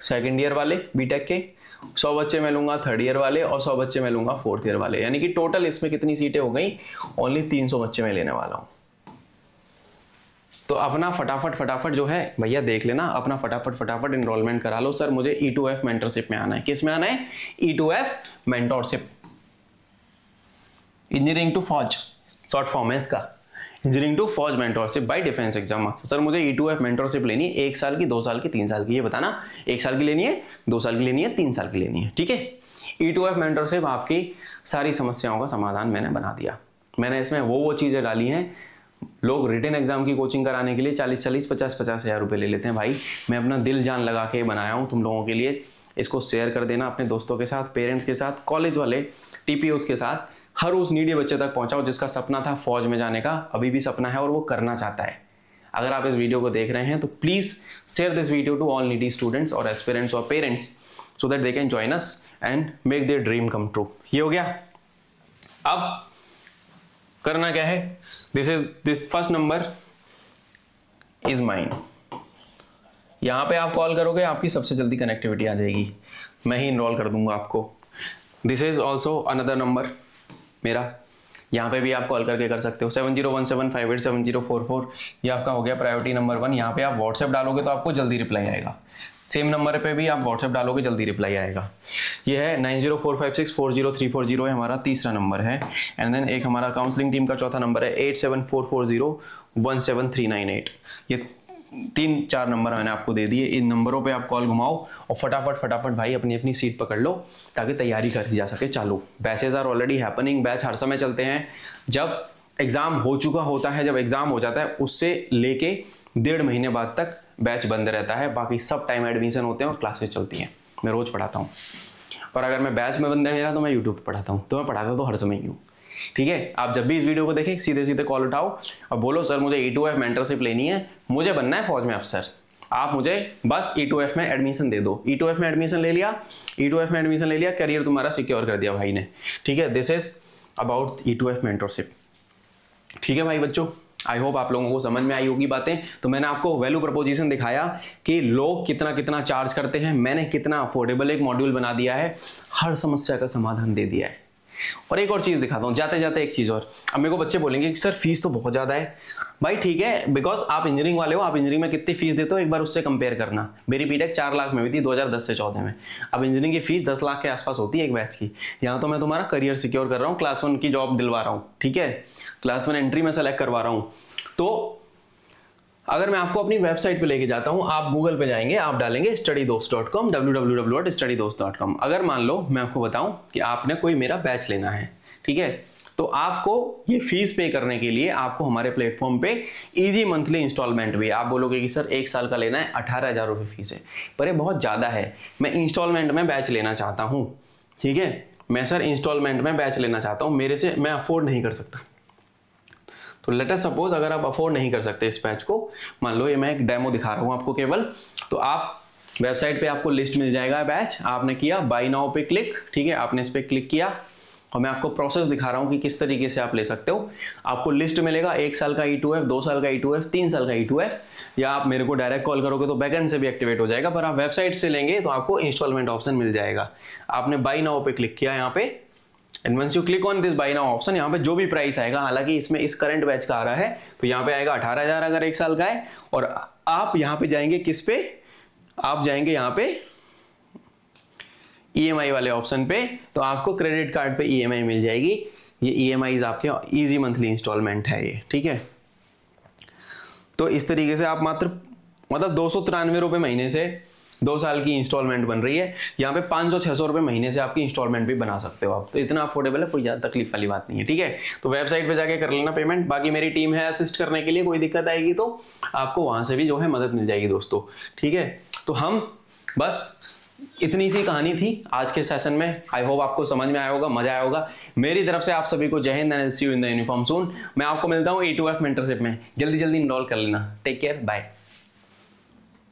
सेकेंड ईयर वाले बीटेक के, 100 बच्चे मैं लूँगा थर्ड ईयर वाले, और 100 बच्चे मैं लूँगा फोर्थ ईयर वाले। यानी कि टोटल इसमें कितनी सीटें हो गई, ओनली 300 बच्चे मैं लेने वाला हूँ। तो अपना फटाफट जो है भैया देख लेना, अपना फटाफट इनरोलमेंट करा लो। सर मुझे E2F मेंटरशिप में आना है। किस में आना है, E2F मेंटरशिप, इंजीनियरिंग टू फौज शॉर्ट फॉर्म है इसका, इंजीनियरिंग टू फौज mentorship bye defence exam master. Sir मुझे E2F मेंटरशिप लेनी है, 1 साल की, 2 साल की, 3 साल की, ये बताना 1 साल की लेनी है, 2 साल की लेनी है, 3 साल की लेनी है, ठीक है। E2F मेंटरशिप आपकी सारी समस्याओं का समाधान मैंने बना दिया। मैंने इसमें वो चीज़ें डाली हैं, लोग रिटन एग्जाम की कोचिंग कराने के लिए 40-40, 50-50 हज़ार रुपये ले लेते हैं। भाई मैं अपना दिल जान लगा के बनाया हूँ तुम लोगों के लिए। इसको शेयर कर देना अपने दोस्तों के साथ, पेरेंट्स के साथ, कॉलेज वाले TPOs के साथ, हर उस नीडी बच्चे तक पहुंचाओ जिसका सपना था फौज में जाने का, अभी भी सपना है और वो करना चाहता है। अगर आप इस वीडियो को देख रहे हैं तो please share this video to all needy students और एस्पिरेंट्स और parents so that they can join us and make their dream come true. ये हो गया। अब करना क्या है, this first number is mine. यहां पे आप कॉल करोगे, आपकी सबसे जल्दी कनेक्टिविटी आ जाएगी, मैं ही इनरोल कर दूंगा आपको। This is also another number मेरा, यहाँ पे भी आप कॉल करके कर सकते हो, 7017587044, ये आपका हो गया प्रायोरिटी नंबर 1। यहाँ पे आप व्हाट्सएप डालोगे तो आपको जल्दी रिप्लाई आएगा। सेम नंबर पे भी आप व्हाट्सएप डालोगे जल्दी रिप्लाई आएगा। ये है 9045640340 है हमारा तीसरा नंबर है। एंड देन एक हमारा काउंसलिंग टीम का चौथा नंबर है 8744017398। ये 3-4 नंबर मैंने आपको दे दिए, इन नंबरों पे आप कॉल घुमाओ और फटाफट भाई अपनी अपनी सीट पकड़ लो ताकि तैयारी करी जा सके चालू। Batches are already happening, batch हर समय चलते हैं। जब एग्जाम हो चुका होता है, जब एग्जाम हो जाता है उससे लेके 1.5 महीने बाद तक बैच बंद रहता है, बाकी सब टाइम एडमिशन होते हैं और क्लासेस चलती हैं। मैं रोज पढ़ाता हूँ, और अगर मैं बैच में बंद है मेरा तो मैं यूट्यूब पर पढ़ाता हूँ, तो मैं पढ़ाता तो हर समय ही हूँ, ठीक है। आप जब भी इस वीडियो को देखें सीधे कॉल उठाओ और बोलो सर मुझे E2F मेंटरशिप लेनी है, मुझे बनना है फौज में अफसर, आप मुझे बस E2F में एडमिशन दे दो। E2F में एडमिशन ले लिया, E2F में एडमिशन ले लिया, करियर तुम्हारा सिक्योर कर दिया भाई ने, ठीक है। This is about E2F mentorship, ठीक है भाई बच्चों। आई होप आप लोगों को समझ में आई होगी बातें। तो मैंने आपको वैल्यू प्रपोजिशन दिखाया कि लोग कितना चार्ज करते हैं, मैंने कितना अफोर्डेबल एक मॉड्यूल बना दिया है, हर समस्या का समाधान दे दिया है। और एक और चीज दिखाता हूँ जाते जाते, एक चीज और। अब मेरे को बच्चे बोलेंगे कि सर फीस तो बहुत ज्यादा है। भाई ठीक है, बिकॉज आप इंजीनियरिंग वाले हो, आप इंजीनियरिंग में कितनी फीस देते हो एक बार उससे कंपेयर करना। मेरी बीटेक 4 लाख में हुई थी 2010 से 14 में। अब इंजीनियरिंग की फीस 10 लाख के आसपास होती है एक बैच की। यहाँ तो मैं तुम्हारा करियर सिक्योर कर रहा हूँ, क्लास 1 की जॉब दिलवा रहा हूँ, ठीक है, क्लास 1 एंट्री में सेलेक्ट करवा रहा हूँ। तो अगर मैं आपको अपनी वेबसाइट पे लेके जाता हूं, आप गूगल पे जाएंगे, आप डालेंगे studydost.com, www.studydost.com। अगर मान लो मैं आपको बताऊं कि आपने कोई मेरा बैच लेना है, ठीक है, तो आपको ये फीस पे करने के लिए आपको हमारे प्लेटफॉर्म पे इजी मंथली इंस्टॉलमेंट भी, आप बोलोगे कि सर 1 साल का लेना है, 18,000 रुपये फीस है, पर ये बहुत ज्यादा है, मैं इंस्टॉलमेंट में बैच लेना चाहता हूं, ठीक है, मैं सर इंस्टॉलमेंट में बैच लेना चाहता हूं, मेरे से मैं अफोर्ड नहीं कर सकता। तो लेट अस सपोज अगर आप अफोर्ड नहीं कर सकते इस बैच को, मान लो ये मैं एक डेमो दिखा रहा हूं आपको केवल, तो आप वेबसाइट पे आपको लिस्ट मिल जाएगा बैच, आपने किया बाय नाउ पे क्लिक, ठीक है, आपने इस पे क्लिक किया और मैं आपको प्रोसेस दिखा रहा हूं कि किस तरीके से आप ले सकते हो। आपको लिस्ट मिलेगा 1 साल का E2F, 2 साल का E2F, 3 साल का E2F, या आप मेरे को डायरेक्ट कॉल करोगे तो बैकएंड से भी एक्टिवेट हो जाएगा, पर आप वेबसाइट से लेंगे तो आपको इंस्टॉलमेंट ऑप्शन मिल जाएगा। आपने बाय नाउ पे क्लिक किया यहाँ पे, and once you click on this buy now option, यहाँ पे जो भी प्राइस आएगा, हालांकि इसमें इस करंट बैच का आ रहा है तो यहाँ पे आएगा 18,000 अगर 1 साल का है, और आप यहाँ पे जाएंगे किस पे, आप जाएंगे यहाँ पे EMI वाले ऑप्शन पे, तो आपको क्रेडिट कार्ड पे EMI मिल जाएगी। ये EMI आपके इजी मंथली इंस्टॉलमेंट है ये, ठीक है। तो इस तरीके से आप मात्र मतलब 293 रुपये महीने से 2 साल की इंस्टॉलमेंट बन रही है। यहाँ पे 500-600 रुपये महीने से आपकी इंस्टॉलमेंट भी बना सकते हो आप। तो इतना अफोर्डेबल है, कोई ज़्यादा तकलीफ वाली बात नहीं है, ठीक है। तो वेबसाइट पे जाके कर लेना पेमेंट। बाकी मेरी टीम है असिस्ट करने के लिए, कोई दिक्कत आएगी तो आपको वहाँ से भी जो है मदद मिल जाएगी दोस्तों, ठीक है। तो हम बस इतनी सी कहानी थी आज के सेशन में। आई होप आपको समझ में आया होगा, मजा आया होगा। मेरी तरफ से आप सभी को Jai Hind and see you in the uniform soon. मैं आपको मिलता हूँ E2F मेंटरशिप में, जल्दी जल्दी इनरोल कर लेना। Take care, bye.